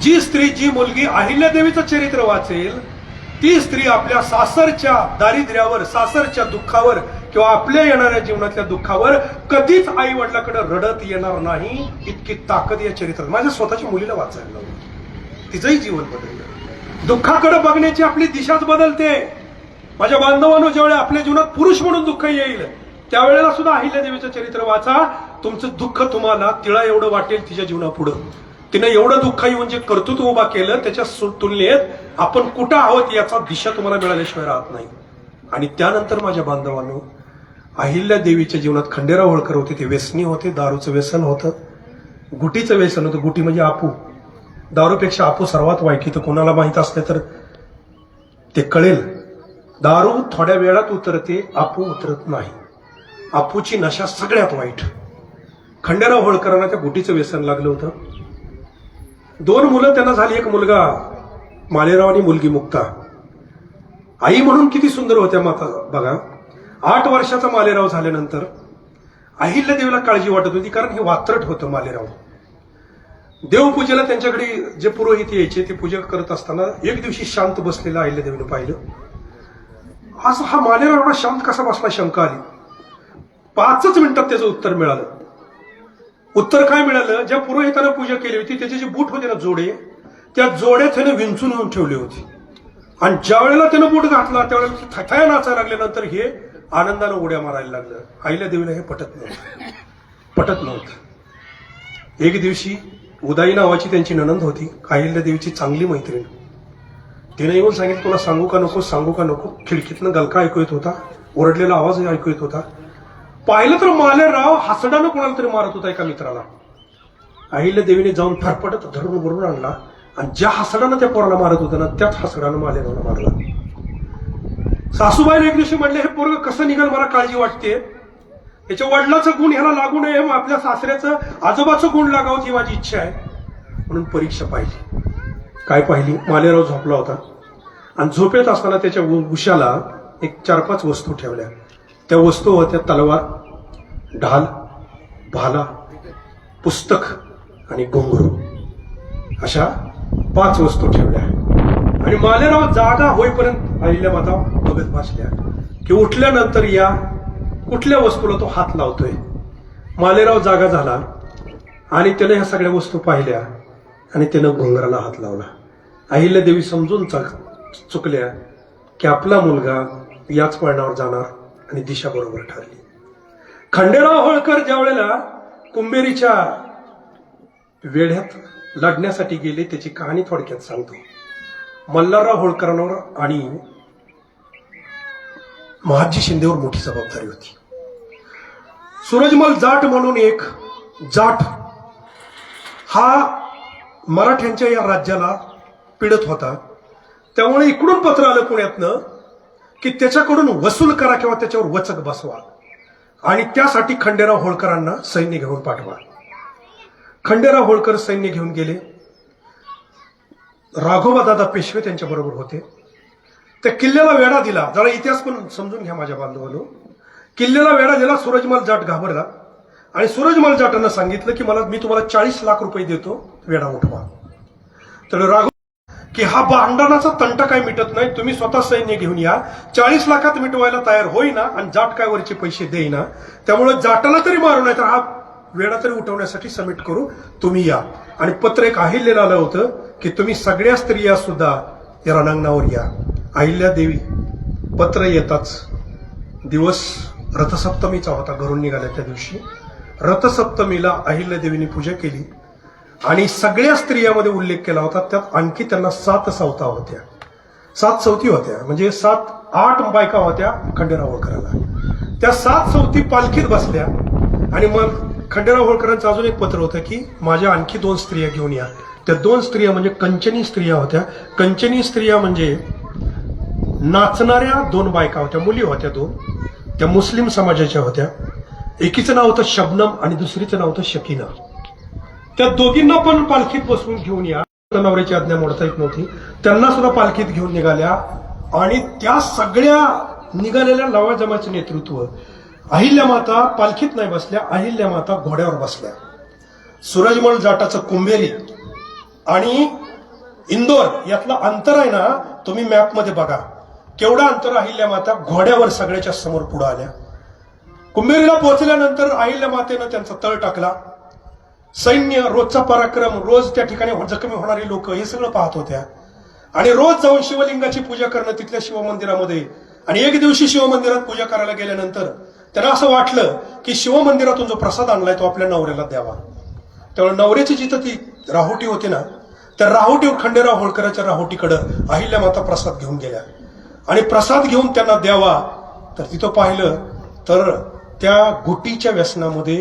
जी स्त्री जी मुलगी अहिल्या देवीचं चरित्र वाचेल ती स्त्री आपल्या सासरच्या दारिद्र्यावर, सासरच्या दुःखावर किंवा आपल्या येणाऱ्या जीवनातल्या दुःखावर कधीच आई वडिलांकडे रडत येणार नाही. इतकी ताकद या चरित्रात. माझ्या स्वतःच्या मुलीला वाचायला लावलं, तिचंही जीवन बदललं. दुःखाकडे बघण्याची आपली दिशाच बदलते. माझ्या बांधवांनो, ज्यावेळेला आपल्या जीवनात पुरुष म्हणून दुःख येईल त्यावेळेला सुद्धा अहिल्या देवीचं चरित्र वाचा. तुमचं दुःख तुम्हाला तिळा एवढं वाटेल तिच्या जीवनापुढं. तिने एवढं दुःख येऊन जे कर्तृत्व उभा केलं त्याच्या तुलनेत आपण कुठं आहोत याचा दिशा तुम्हाला मिळाल्याशिवाय राहत नाही. आणि त्यानंतर माझ्या बांधवांनो, अहिल्या देवीच्या जीवनात खंडेराव होळकर होते. ते व्यसनी होते. दारूचं व्यसन होतं, गुटीचं व्यसन होतं. गुटी म्हणजे आपू. दारूपेक्षा आपू सर्वात वाईट. इथं कोणाला माहित असलं तर ते कळेल. दारू थोड्या वेळात उतरते, आपू उतरत नाही. आपूची नशा सगळ्यात वाईट. खंडेराव होळकरांना त्या गुटीचं व्यसन लागलं होतं. 2 मुलं त्यांना झाली. एक मुलगा मालेराव आणि मुलगी मुक्ता. आई म्हणून किती सुंदर होत्या माता बघा. 8 वर्षाचा मालेराव झाल्यानंतर अहिल्या देवीला काळजी वाटत होती, कारण हे वात्रट होतं मालेराव. देवपूजेला त्यांच्याकडे जे पुरोहित यायचे ते पूजा करत असताना एक दिवशी शांत बसलेला अहिल्या देवीनं पाहिलं. आज हा मालेराव एवढा शांत कसा बसला शंका आली. 5च मिनिटात त्याचं उत्तर मिळालं. उत्तर काय मिळालं? ज्या पुरोहितानं पूजा केली होती त्याचे जे बूट होते ना जोडे, त्या जोड्या त्याने विंचून येऊन ठेवले होते. आणि ज्या वेळेला त्यानं बूट घातला त्यावेळेला थथाया नाचायला लागल्यानंतर हे आनंदानं उड्या मारायला लागलं. अहिल्या देवीला हे पटत नव्हतं. एक दिवशी उदाई नावाची त्यांची नणंद होती, अहिल्या देवीची चांगली मैत्रीण. तिने येऊन सांगितलं, तुला सांगू का नको, सांगू का नको. खिडकीतनं गलका ऐकू येत होता, ओरडलेला आवाज ऐकू येत होता. पाहिलं तर मालेराव हसडानं कोणाला तरी मारत होता एका मित्राला. अहिल्या देवीने जाऊन फरफटत धरून बरोबर आणला आणि ज्या हसडानं त्या पोराला मारत होता ना त्याच हसडानं मालेरावला मारला. सासूबाईने एक दिवशी म्हटले, हे पोरग कसं निघाल, मला काळजी वाटते. याच्या वडिलाचं गुण ह्याला लागू नये, मग आपल्या सासऱ्याचं आजोबाचं गुण लागावं ही माझी इच्छा आहे. म्हणून परीक्षा पाहिली. काय पाहिली? मालेराव झोपला होता आणि झोपेत असताना त्याच्या उशाला एक 4-5 वस्तू ठेवल्या. त्या वस्तू होत्या तलवार, ढाल, भाला, पुस्तक आणि घुंगरू. अशा 5 वस्तू ठेवल्या आणि मालेराव जागा होईपर्यंत अहिल्यामाता बघत बसल्या की उठल्यानंतर या कुठल्या वस्तूला तो हात लावतोय. मालेराव जागा झाला आणि त्याने ह्या सगळ्या वस्तू पाहिल्या आणि त्यानं घुंगराला हात लावला. अहिल्यादेवी समजून चुकल्या की आपला मुलगा याच वळणावर जाणार आणि दिशा बरोबर ठरली. खंडेराव होळकर ज्या वेळेला कुंभेरीच्या वेढ्यात लढण्यासाठी गेले त्याची कहाणी थोडक्यात सांगतो. मल्हारराव होळकरांवर आणि महादजी शिंदेवर मोठी जबाबदारी होती. सूरजमल जाट म्हणून एक जाट हा मराठ्यांच्या या राज्याला पीडत होता. त्यामुळे इकडून पत्र आलं पुण्यातनं की त्याच्याकडून वसूल करा किंवा त्याच्यावर वचक बसवा आणि त्यासाठी खंडेराव होळकरांना सैन्य घेऊन पाठवा. खंडेराव होळकर सैन्य घेऊन गेले. राघोबादादा पेशवे त्यांच्या बरोबर होते. त्या किल्ल्याला वेढा दिला. जरा इतिहास पण समजून घ्या माझ्या बांधवांनो. किल्ल्याला वेढा दिला. सूरजमल जाट घाबरला आणि सूरजमल जाटांना सांगितलं की मी तुम्हाला 40 लाख रुपये देतो, वेढा उठवा. तर राघो की हा भांडणाचा तंटा काय मिटत नाही, तुम्ही स्वतः सैन्य घेऊन या. 40 लाखात मिटवायला तयार होईना आणि जाट काय वरचे पैसे देईना, त्यामुळे जाटाला तरी मारू नाही तर हा वेळा तरी उठवण्यासाठी समिट करू, तुम्ही या. आणि पत्र एक अहिल्याला आलं होतं की तुम्ही सगळ्या स्त्रिया सुद्धा या रणांगणावर या. अहिल्यादेवी पत्र येताच दिवस रथसप्तमीचा होता. घरून निघाल्या त्या दिवशी रथसप्तमीला अहिल्यादेवीने पूजा केली आणि सगळ्या स्त्रियामध्ये उल्लेख केला होता. त्यात आणखी त्यांना 7 सवता होत्या, 7 सवती होत्या, म्हणजे 7-8 बायका होत्या खंडेराव होळकराला. त्या 7 सवती पालखीत बसल्या आणि मग खंडेराव होळकरांचं अजून एक पत्र होतं की माझ्या आणखी 2 स्त्रिया घेऊन या. त्या 2 स्त्रिया म्हणजे कंचनी स्त्रिया होत्या. कंचनी स्त्रिया म्हणजे नाचणाऱ्या 2 बायका होत्या, मुली होत्या 2. त्या मुस्लिम समाजाच्या होत्या. एकीचं नाव होतं शबनम आणि दुसरीचं नाव होतं शकीना. त्या दोघींना पण पालखीत बसवून घेऊन या. नवऱ्याची आज्ञा मोडता येत नव्हती. त्यांना सुद्धा पालखीत घेऊन निघाल्या आणि त्या सगळ्या निघालेल्या लवाजमाचे नेतृत्व अहिल्यामाता पालखीत नाही बसल्या, अहिल्यामाता घोड्यावर बसल्या. सूरजमल जाटाचं कुंभेरी आणि इंदोर यातलं अंतर आहे ना, तुम्ही मॅपमध्ये बघा केवढं अंतर. अहिल्यामाता घोड्यावर सगळ्याच्या समोर पुढे आल्या. कुंभेरीला पोहोचल्यानंतर अहिल्यामातेनं त्यांचा तळ टाकला. सैन्य रोजचा पराक्रम, रोज त्या ठिकाणी जखमी होणारी लोक हे सगळं पाहत होत्या आणि रोज जाऊन शिवलिंगाची पूजा करणं तिथल्या शिवमंदिरामध्ये. आणि एक दिवशी शिवमंदिरात पूजा करायला गेल्यानंतर त्यांना असं वाटलं की शिवमंदिरातून जो प्रसाद आणलाय तो आपल्या नवऱ्याला द्यावा. त्यामुळे नवऱ्याची जिथं ती राहुटी होती ना, त्या राहुटीवर खंडेराव होळकराच्या राहुटीकडं अहिल्यामाता प्रसाद घेऊन गेल्या आणि प्रसाद घेऊन त्यांना द्यावा. तर तिथं पाहिलं तर त्या गुटीच्या व्यसनामध्ये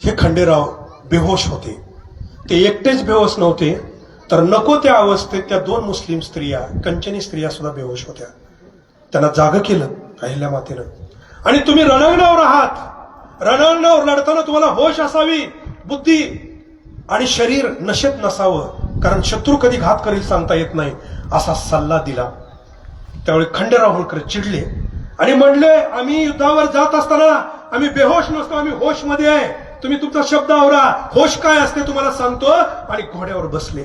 हे खंडेराव बेहोश होते. ते एकटेच बेहोश नव्हते तर नको त्या अवस्थेत त्या 2 मुस्लिम स्त्रिया, कंचनी स्त्रिया सुद्धा बेहोश होत्या. त्यांना जागं केलं अहिल्यामातेनं. आणि तुम्ही रणांगणावर आहात, रणांगणावर लढताना तुम्हाला होश असावी, बुद्धी आणि शरीर नशेत नसावं, कारण शत्रू कधी घात करेल सांगता येत नाही, असा सल्ला दिला. त्यावेळी खंडेराव होळकर चिडले आणि म्हणले आम्ही युद्धावर जात असताना आम्ही बेहोश नसतो, आम्ही होशमध्ये आहे. तुम्ही तुमचा शब्द आवरा, होश काय असते तुम्हाला सांगतो. आणि घोड्यावर बसले.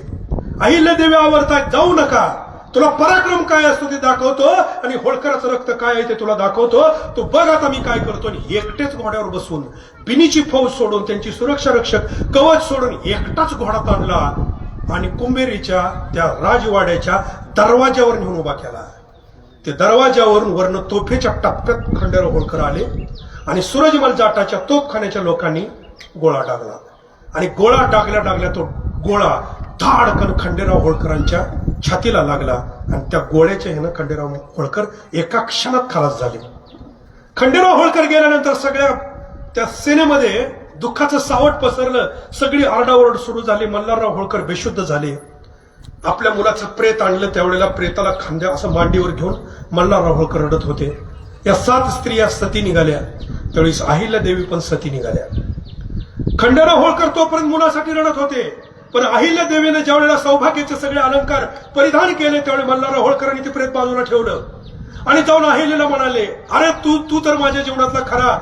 अहिल्यादेवी आवरतायत, जाऊ नका, तुला पराक्रम काय असतो ते दाखवतो आणि होळकराचं रक्त काय आहे ते तुला दाखवतो, तू बघ आता मी काय करतो. आणि एकटेच घोड्यावर बसून बिनीची फौज सोडून, त्यांची सुरक्षा रक्षक कवच सोडून एकटाच घोडा ताणला आणि कुंभेरीच्या त्या राजवाड्याच्या दरवाज्यावर नेऊन उभा केला. ते दरवाज्यावरून वर्ण तोफेच्या टप्प्यात खंडेराव होळकर आले आणि सूरजमल जाटाच्या तोफखान्याच्या लोकांनी गोळा टाकला आणि गोळा टाकल्या तो गोळा धाडकन खंडेराव होळकरांच्या छातीला लागला आणि त्या गोळ्याच्या ह्यानं खंडेराव होळकर एका क्षणात खलास झाले. खंडेराव होळकर गेल्यानंतर सगळ्या त्या सेनेमध्ये दुःखाचं सावट पसरलं. सगळी आरडाओरड सुरू झाली. मल्हारराव होळकर बेशुद्ध झाले. आपल्या मुलाचं प्रेत आणलं, त्यावेळेला प्रेताला खांद्या असं मांडीवर घेऊन मल्हारराव होळकर रडत होते. या 7 स्त्रिया सती निघाल्या. त्यावेळी अहिल्यादेवी पण सती निघाल्या. खंडेराव होळकर तोपर्यंत मुलासाठी रडत होते पण अहिल्या देवीने ज्या वेळेला सौभाग्याचे सगळे अलंकार परिधान केले त्यावेळी मल्हारराव होळकरांनी ते प्रेत बाजूला ठेवलं आणि जाऊन अहिल्याला म्हणाले, अरे तू तर माझ्या जीवनातला खरा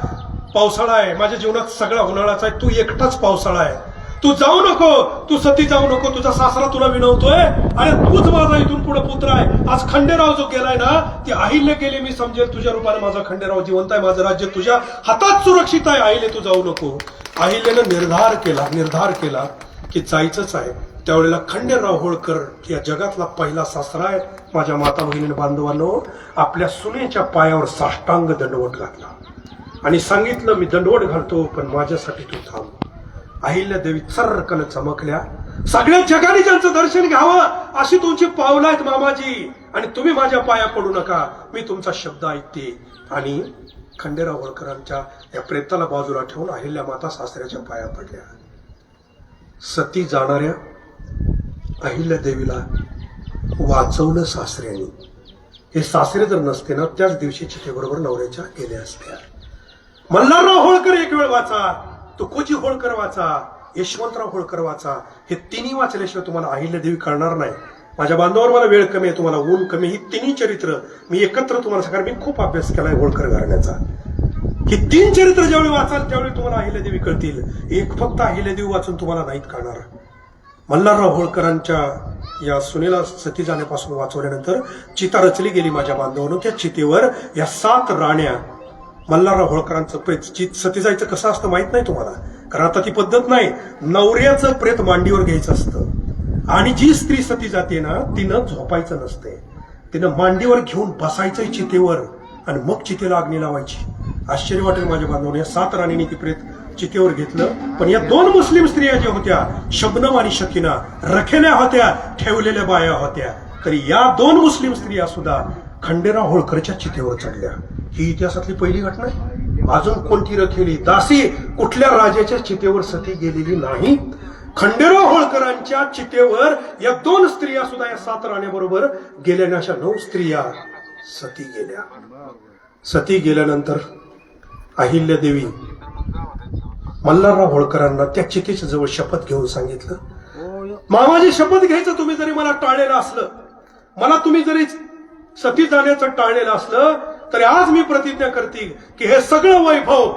पावसाळा आहे, माझ्या जीवनात सगळा उन्हाळाच आहे, तू एकटाच पावसाळा आहे, तू जाऊ नको, तू सती जाऊ नको, तुझा सासरा तुला विनवतोय, अरे तूच माझा इथून पुढे पुत्र आहे. आज खंडेराव जो गेलाय ना ती अहिल्य गेली, मी समजेल तुझ्या रूपाने माझा खंडेराव जिवंत आहे, माझं राज्य तुझ्या हातात सुरक्षित आहे, अहिल्य तू जाऊ नको. अहिल्यानं निर्धार केला की जायचंच आहे. त्यावेळेला खंडेराव होळकर या जगातला पहिला सासरा आहे. माझ्या माता बहिणी बांधवांनो, आपल्या सुनेच्या पायावर साष्टांग दंडवट घातला आणि सांगितलं, मी दंडवट घालतो पण माझ्यासाठी तू थांब. अहिल्या देवी चर्रकन चमकल्या. सगळ्या जगाने ज्यांचं दर्शन घ्यावं अशी तुमची पावलं आहेत मामाजी, आणि तुम्ही माझ्या पाया पडू नका, मी तुमचा शब्द ऐकते. आणि खंडेराव होळकरांच्या या प्रेताला बाजूला ठेवून अहिल्या माता सासऱ्याच्या पाया पडल्या. सती जाणाऱ्या अहिल्या देवीला वाचवलं सासऱ्याने. हे सासरे जर नसते ना त्याच दिवशी चितेबरोबर नवऱ्याच्या गेल्या असत्या. मल्हारराव होळकर एक वेळ वाचा, तुकोजी होळकर वाचा, यशवंतराव होळकर वाचा, हे तिन्ही वाचल्याशिवाय तुम्हाला अहिल्या देवी कळणार नाही. माझ्या बांधवावर मला वेळ कमी आहे, तुम्हाला ऊन कमी, ही तिन्ही चरित्र मी एकत्र तुम्हाला सांगा. मी खूप अभ्यास केलाय होळकर घराण्याचा. ही तीन चरित्र ज्यावेळी वाचाल त्यावेळी तुम्हाला अहिल्या देवी कळतील. एक फक्त अहिल्या देवी वाचून तुम्हाला नाहीत कळणार. मल्हारराव होळकरांच्या या सुनेला सती जाण्यापासून वाचवल्यानंतर चिता रचली गेली माझ्या बांधवांनो. त्या चितेवर या 7 राण्या, मल्हारराव होळकरांचं प्रेत सती जायचं कसं असतं माहित नाही तुम्हाला, कारण आता ती पद्धत नाही. नवऱ्याचं प्रेत मांडीवर घ्यायचं असतं आणि जी स्त्री सती जाते ना तिनं झोपायचं नसते, तिनं मांडीवर घेऊन बसायचं चितेवर आणि मग चितेला अग्नी लावायची. आश्चर्य वाटेल माझ्या बांधवांनो, या 7 राणींनी ती प्रेत चितेवर घेतलं. पण या 2 मुस्लिम स्त्रिया ज्या होत्या, शबनम आणि शकीना, रखेल्या होत्या, ठेवलेल्या बाया होत्या, तरी या 2 मुस्लिम स्त्रिया सुद्धा खंडेराव होळकरच्या चितेवर चढल्या. ही इतिहासातली पहिली घटना आहे. अजून कोणती रखेली दासी कुठल्या राजाच्या चितेवर सती गेलेली नाही. खंडेराव होळकरांच्या चितेवर या 2 स्त्रिया सुद्धा या 7 राण्याबरोबर गेल्या. अशा 9 स्त्रिया सती गेल्या. सती गेल्यानंतर अहिल्या देवी मल्हारराव होळकरांना त्या चितेच्या जवळ शपथ घेऊन सांगितलं, मामाजी शपथ घ्यायचं तुम्ही जरी मला टाळलेलं असलं, मला तुम्ही जरी सती जाण्याचं टाळलेलं असलं, तरी आज मी प्रतिज्ञा करते की हे सगळं वैभव,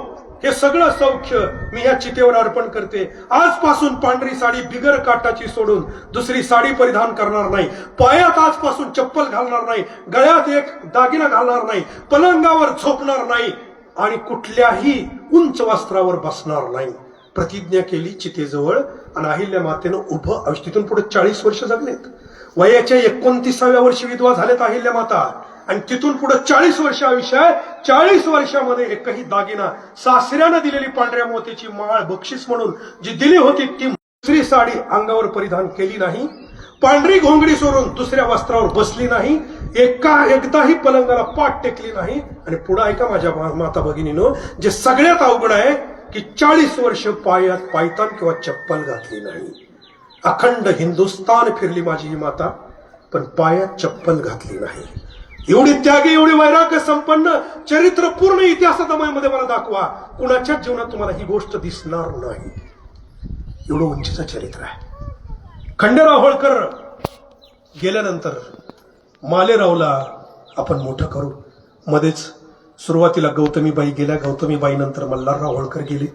हे सगळं सौख्य मी या चितेवर अर्पण करते. आजपासून पांढरी साडी बिगर काटाची सोडून दुसरी साडी परिधान करणार नाही, पायात आजपासून चप्पल घालणार नाही, गळ्यात एक दागिना घालणार नाही, पलंगावर झोपणार नाही आणि कुठल्याही उंच वस्त्रावर बसणार नाही. प्रतिज्ञा केली चितेजवळ. आणि अहिल्या मातेनं उभं आयुष्य, तिथून पुढे 40 वर्ष जगलेत. वयाच्या 29व्या वर्षी विधवा झालेत अहिल्या माता, आणि तिथून पुढे 40 वर्ष आयुष्य आहे. 40 वर्षामध्ये एकही दागिना, सासऱ्यानं दिलेली पांढऱ्या मोत्याची माळ बक्षीस म्हणून जी दिली होती ती दुसरी साडी अंगावर परिधान केली नाही, पांढरी घोंगडी सोडून दुसऱ्या वस्त्रावर बसली नाही, एकदाही पलंगाला पाठ टेकली नाही. आणि पुढे ऐका माझ्या माता भगिनीनो, जे सगळ्यात अवघड आहे की 40 वर्ष पायात पायतान किंवा चप्पल घातली नाही. अखंड हिंदुस्थान फिरली माझी ही माता, पण पायात चप्पल घातली नाही. एवढी त्यागी, एवढी वैराग्य संपन्न चरित्र पूर्ण इतिहासामध्ये मला दाखवा. कुणाच्याच जीवनात तुम्हाला ही गोष्ट दिसणार नाही. एवढं उंचीचं चरित्र आहे. खंडेराव होळकर गेल्यानंतर मालेरावला आपण मोठं करू. मध्येच सुरुवातीला गौतमीबाई गेल्या, गौतमीबाई नंतर मल्हारराव होळकर गेले.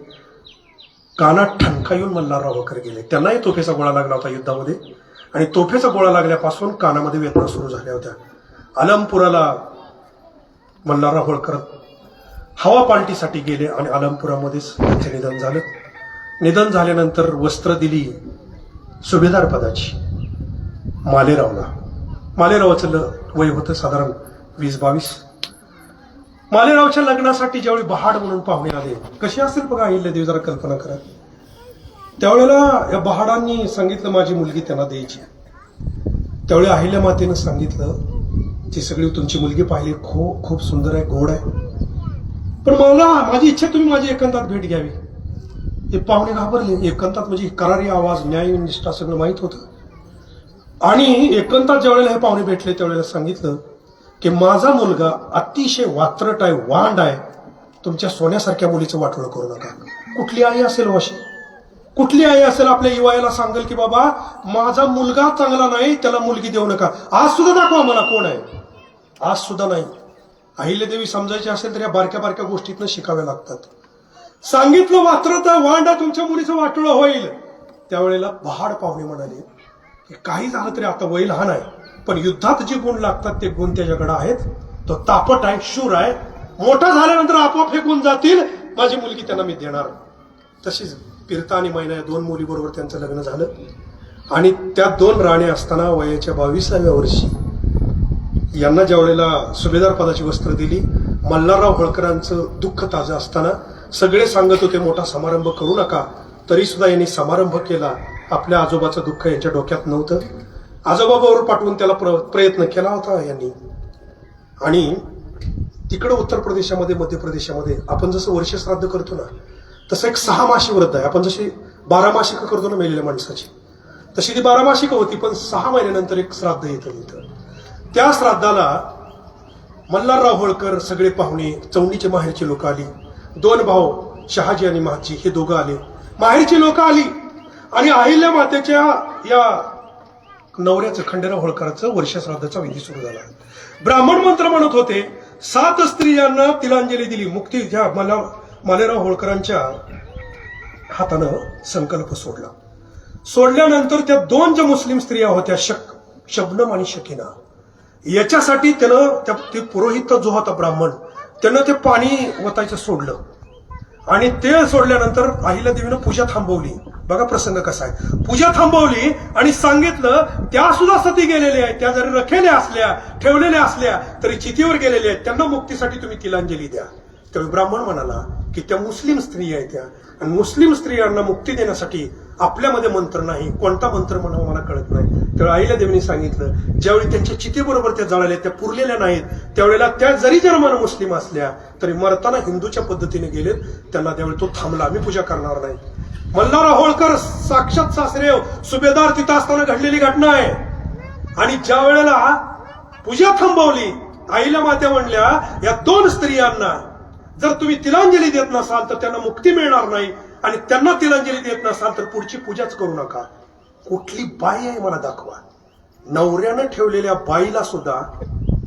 कानात ठणका येऊन मल्हारराव होळकर गेले. त्यांनाही तोफेचा गोळा लागला होता युद्धामध्ये, आणि तोफेचा गोळा लागल्यापासून कानामध्ये वेदना सुरू झाल्या होत्या. अलमपुराला मल्हारराव होळकर हवा पालटीसाठी गेले आणि अलमपुरामध्येच त्यांचे निधन झालं. निधन झाल्यानंतर वस्त्र दिली सुभेदार पदाची मालेरावला. मालेरावाचं वय होतं साधारण 20-22. मालेरावच्या लग्नासाठी ज्यावेळी बहाड म्हणून पाहुणे आले, कशी असेल बघा अहिल्या देवी, जरा कल्पना करा. त्यावेळेला या बहाडांनी सांगितलं माझी मुलगी त्यांना द्यायची. त्यावेळी अहिल्या मातेनं सांगितलं, ती सगळी तुमची मुलगी पाहिली, खूप सुंदर आहे, गोड आहे, पण मला माझी इच्छा तुम्ही माझी एकांतात भेट घ्यावी. ते पाहुणे घाबरले. एकांतात म्हणजे करारी आवाज, न्याय निष्ठा सगळं माहित होतं. आणि एकांतात ज्यावेळेला हे पाहुणे भेटले त्यावेळेला सांगितलं की माझा मुलगा अतिशय वात्रट आहे, वांड आहे, तुमच्या सोन्यासारख्या मुलीचं वाटोळं करू नका. कुठली आई असेल अशी? कुठली आई असेल आपल्या युवायाला सांगेल की बाबा माझा मुलगा चांगला नाही, त्याला मुलगी देऊ नका. आज सुद्धा दाखवा मला कोण आहे. आज सुद्धा नाही. अहिल्यादेवी समजायची असेल तर या बारक्या बारक्या गोष्टीतनं शिकाव्या लागतात. सांगितलं मात्र तर वांडा तुमच्या मुलीचं वाटोळं होईल. त्यावेळेला पहाड पाहुणे म्हणाले की काही झालं तरी आता वय लहान आहे, पण युद्धात जे गुण लागतात ते गुण त्याच्याकडे आहेत. तो तापट आहे, शूर आहे. मोठा झाल्यानंतर आपोआप हे गुण जातील. माझी मुलगी त्यांना मी देणार. तशीच पिरता आणि मैना या 2 मुलीबरोबर त्यांचं लग्न झालं. आणि त्या 2 राणी असताना वयाच्या 22व्या वर्षी यांना ज्या वेळेला सुभेदार पदाची वस्त्र दिली, मल्हारराव होळकरांचं दुःख ताजं असताना सगळे सांगत होते मोठा समारंभ करू नका, तरी सुद्धा यांनी समारंभ केला. आपल्या आजोबाचं दुःख यांच्या डोक्यात नव्हतं. आजोबाबरोबर पाठवून त्याला प्रयत्न केला होता यांनी. आणि तिकडं उत्तर प्रदेशामध्ये, मध्य प्रदेशामध्ये आपण जसं वर्ष श्राद्ध करतो ना, तसं एक 6 मासी व्रत आहे. आपण जशी 12 मासिक करतो ना मेलेल्या माणसाची, तशी ती 12 मासिक होती, पण 6 महिन्यानंतर एक श्राद्ध येतं इथं. त्या श्राद्धाला मल्हारराव होळकर, सगळे पाहुणे, चौंडीचे माहेरची लोक आली. 2 भाऊ शहाजी आणि महाजी हे दोघं आले. माहेरची लोक आली आणि अहिल्या मातेच्या या नवऱ्याचं, खंडेराव होळकरांचं वर्ष श्राद्धाचा विधी सुरू झाला. ब्राह्मण मंत्र म्हणत होते. 7 स्त्रियांना तिलांजली दिली. मुक्ती ज्या मालेराव होळकरांच्या हातानं संकल्प सोडला. सोडल्यानंतर त्या 2 ज्या मुस्लिम स्त्रिया होत्या, शबनम आणि शकीना, याच्यासाठी त्यानं ते पुरोहित जो होता ब्राह्मण, त्यानं ते पाणी ओतायचं सोडलं. आणि ते सोडल्यानंतर अहिल्यादेवीनं पूजा थांबवली. बघा प्रसंग कसा आहे. पूजा थांबवली आणि सांगितलं त्या सुद्धा सती गेलेल्या आहेत. त्या जरी रखेल्या असल्या, ठेवलेल्या असल्या तरी चितीवर गेलेल्या आहेत. त्यांना मुक्तीसाठी तुम्ही तिलांजली द्या. त्यावेळी ब्राह्मण म्हणाला की त्या मुस्लिम स्त्री आहेत त्या, आणि मुस्लिम स्त्रियांना मुक्ती देण्यासाठी आपल्यामध्ये मंत्र नाही, कोणता मंत्र म्हणावा मला कळत नाही. त्यावेळी अहिल्यादेवीने सांगितलं, ज्यावेळी त्यांच्या चितेबरोबर त्या जळाल्या, त्या पुरलेल्या नाहीत, त्यावेळेला त्या जरी जन्मानं मुस्लिम असल्या तरी मरताना हिंदूच्या पद्धतीने गेलेत. त्यांना त्यावेळी तो थांबला, मी पूजा करणार नाही. मल्हारराव होळकर साक्षात सासरेव सुभेदार तिथं असताना घडलेली घटना आहे. आणि ज्या वेळेला पूजा थांबवली, आईला मात्या म्हणल्या या 2 स्त्रियांना जर तुम्ही तिलांजली देत नसाल तर त्यांना मुक्ती मिळणार नाही, आणि त्यांना तिलांजली देत नसाल तर पुढची पूजाच करू नका. कुठली बाई आहे मला दाखवा. नवऱ्यानं ठेवलेल्या बाईला सुद्धा,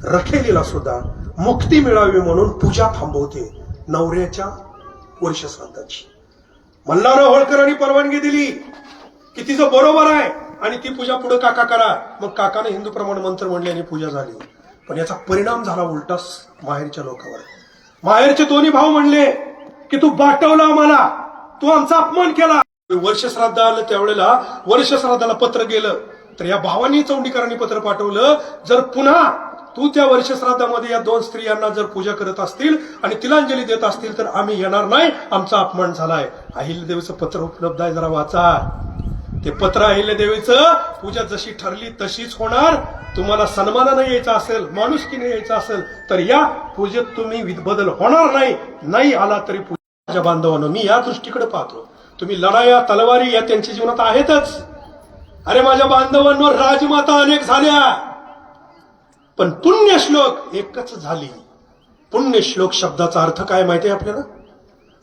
रखेलीला सुद्धा मुक्ती मिळावी म्हणून पूजा थांबवते नवऱ्याच्या वर्ष श्राद्धाची. मल्हारराव होळकरांनी परवानगी दिली की तिचं बरोबर आहे आणि ती पूजा पुढे काका करा. मग काकाने हिंदू प्रमाण मंत्र म्हणल्याने पूजा झाली. पण याचा परिणाम झाला उलटा माहेरच्या लोकांवर. माहेरचे 2 भाऊ म्हणले की तू बाटवला आम्हाला, तू आमचा अपमान केला. वर्ष श्राद्ध आलं त्यावेळेला वर्ष श्राद्धाला पत्र गेलं तर या भावांनी, चौंडीकरांनी पत्र पाठवलं, जर पुन्हा तू त्या वर्ष श्राद्धामध्ये या 2 स्त्रियांना जर पूजा करत असतील आणि तिलांजली देत असतील तर आम्ही येणार नाही, आमचा अपमान झालाय. अहिल्यादेवीचं पत्र उपलब्ध आहे, जरा वाचा ते पत्र. अहिल्यादेवीचं पूजा जशी ठरली तशीच होणार. तुम्हाला सन्मानानं यायचं असेल, माणुसकीने यायचं असेल तर या पूजेत तुम्ही बदल होणार नाही. नाही आला तरी माझ्या बांधवांनो, मी या दृष्टीकडे पाहतो. तुम्ही लढाया, तलवारी या त्यांच्या जीवनात आहेतच. अरे माझ्या बांधवांनो, राजमाता अनेक झाल्या पण पुण्यश्लोक एकच झाली. पुण्यश्लोक शब्दाचा अर्थ काय माहिती आहे आपल्याला?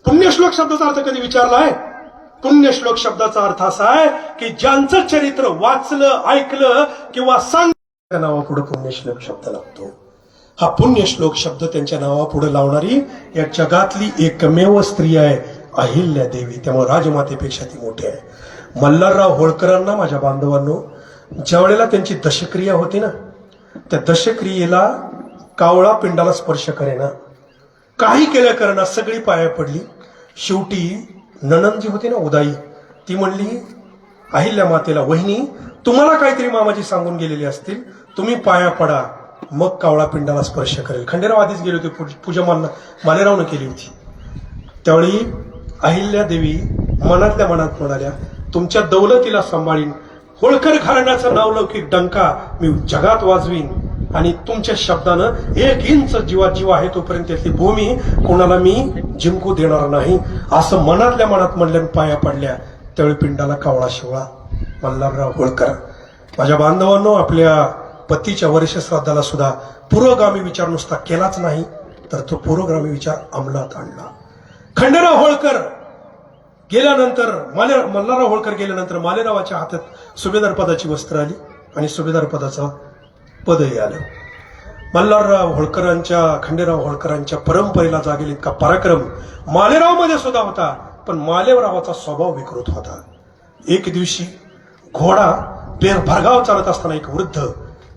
पुण्यश्लोक शब्दाचा अर्थ कधी विचारलाय? पुण्यश्लोक शब्दाचा अर्थ असा आहे की ज्यांचं चरित्र वाचलं, ऐकलं किंवा सांग, त्या नावापुढे पुण्यश्लोक शब्द लागतो. हा पुण्यश्लोक शब्द त्यांच्या नावापुढे लावणारी या जगातली एकमेव स्त्री आहे अहिल्यादेवी. त्यामुळे राजमातेपेक्षा ती मोठी आहे. मल्हारराव होळकरांना, माझ्या बांधवांनो, ज्या वेळेला त्यांची दशक्रिया होती ना, त्या दशक्रियेला कावळा पिंडाला स्पर्श करेना, काही केलं करेना, सगळी पाया पडली. शेवटी नणंद जी होती ना उदाई, ती म्हणली अहिल्या मातेला, वहिनी तुम्हाला काहीतरी मामाजी सांगून गेलेले असतील, तुम्ही पाया पडा, मग कावळा पिंडाला स्पर्श करेल. खंडेराव आधीच गेले होते, पूजा मालेरावनं केली होती. त्यावेळी अहिल्यादेवी मनातल्या मनात म्हणाल्या, तुमच्या दौलतीला सांभाळीन, होळकर घराण्याचा नावलौकिक डंका मी जगात वाजवीन, आणि तुमच्या शब्दानं 1 इंच जीवात जीव आहे तोपर्यंत त्यातली भूमी कोणाला मी जिंकू देणार नाही, असं मनातल्या मनात म्हणल्यानं पाया पडल्या. त्यावेळी पिंडाला कावळा शिवळा. मल्हारराव होळकर, माझ्या बांधवांनो, आपल्या पतीच्या वर्ष श्राद्धाला सुद्धा पुरोगामी विचार नुसता केलाच नाही तर तो पुरोगामी विचार अंमलात आणला. खंडेराव होळकर गेल्यानंतर मल्हारराव होळकर गेल्यानंतर मालेरावाच्या हातात सुभेदार पदाची वस्त्र आली आणि सुभेदार पदाचा पदही आलं. मल्हारराव होळकरांच्या, खंडेराव होळकरांच्या परंपरेला जागेल इतका पराक्रम मालेरावमध्ये सुद्धा होता. पण मालेरावाचा स्वभाव विकृत होता. एक दिवशी घोडा भरगाव चालत असताना एक वृद्ध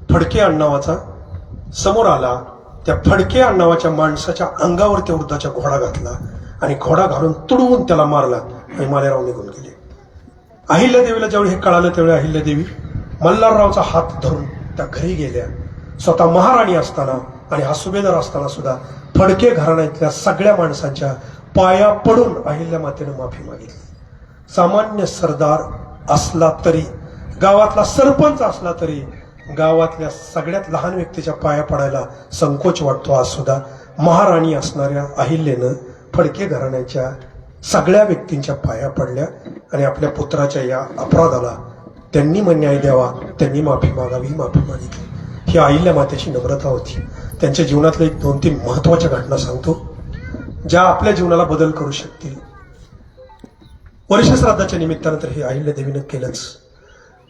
फडके अण्णावाचा समोर आला. त्या फडके अण्णावाच्या माणसाच्या अंगावर त्या वृद्धाच्या घोडा घातला आणि घोडा घालून तुडवून त्याला मारला आणि मालेराव निघून गेले. अहिल्यादेवीला ज्यावेळी हे कळालं त्यावेळी अहिल्यादेवी मल्हाररावचा हात धरून त्या घरी गेल्या. स्वतः महाराणी असताना आणि हा सुभेदार असताना सुद्धा फडके घराण्यातल्या सगळ्या माणसांच्या पाया पडून अहिल्या मातेनं माफी मागितली. सामान्य सरदार असला तरी, गावातला सरपंच असला तरी गावातल्या सगळ्यात लहान व्यक्तीच्या पाया पडायला संकोच वाटतो. आज सुद्धा महाराणी असणाऱ्या अहिल्यानं फडके घराण्याच्या सगळ्या व्यक्तींच्या पाया पडल्या आणि आपल्या पुत्राच्या या अपराधाला त्यांनी न्याय द्यावा, त्यांनी माफी मागावी, माफी मागितली. ही अहिल्या मातेची नम्रता होती. त्यांच्या जीवनातल्या एक 2-3 महत्वाच्या घटना सांगतो ज्या आपल्या जीवनाला बदल करू शकतील. वर्षश्राद्धाच्या निमित्तानं तर हे अहिल्यादेवीनं केलंच.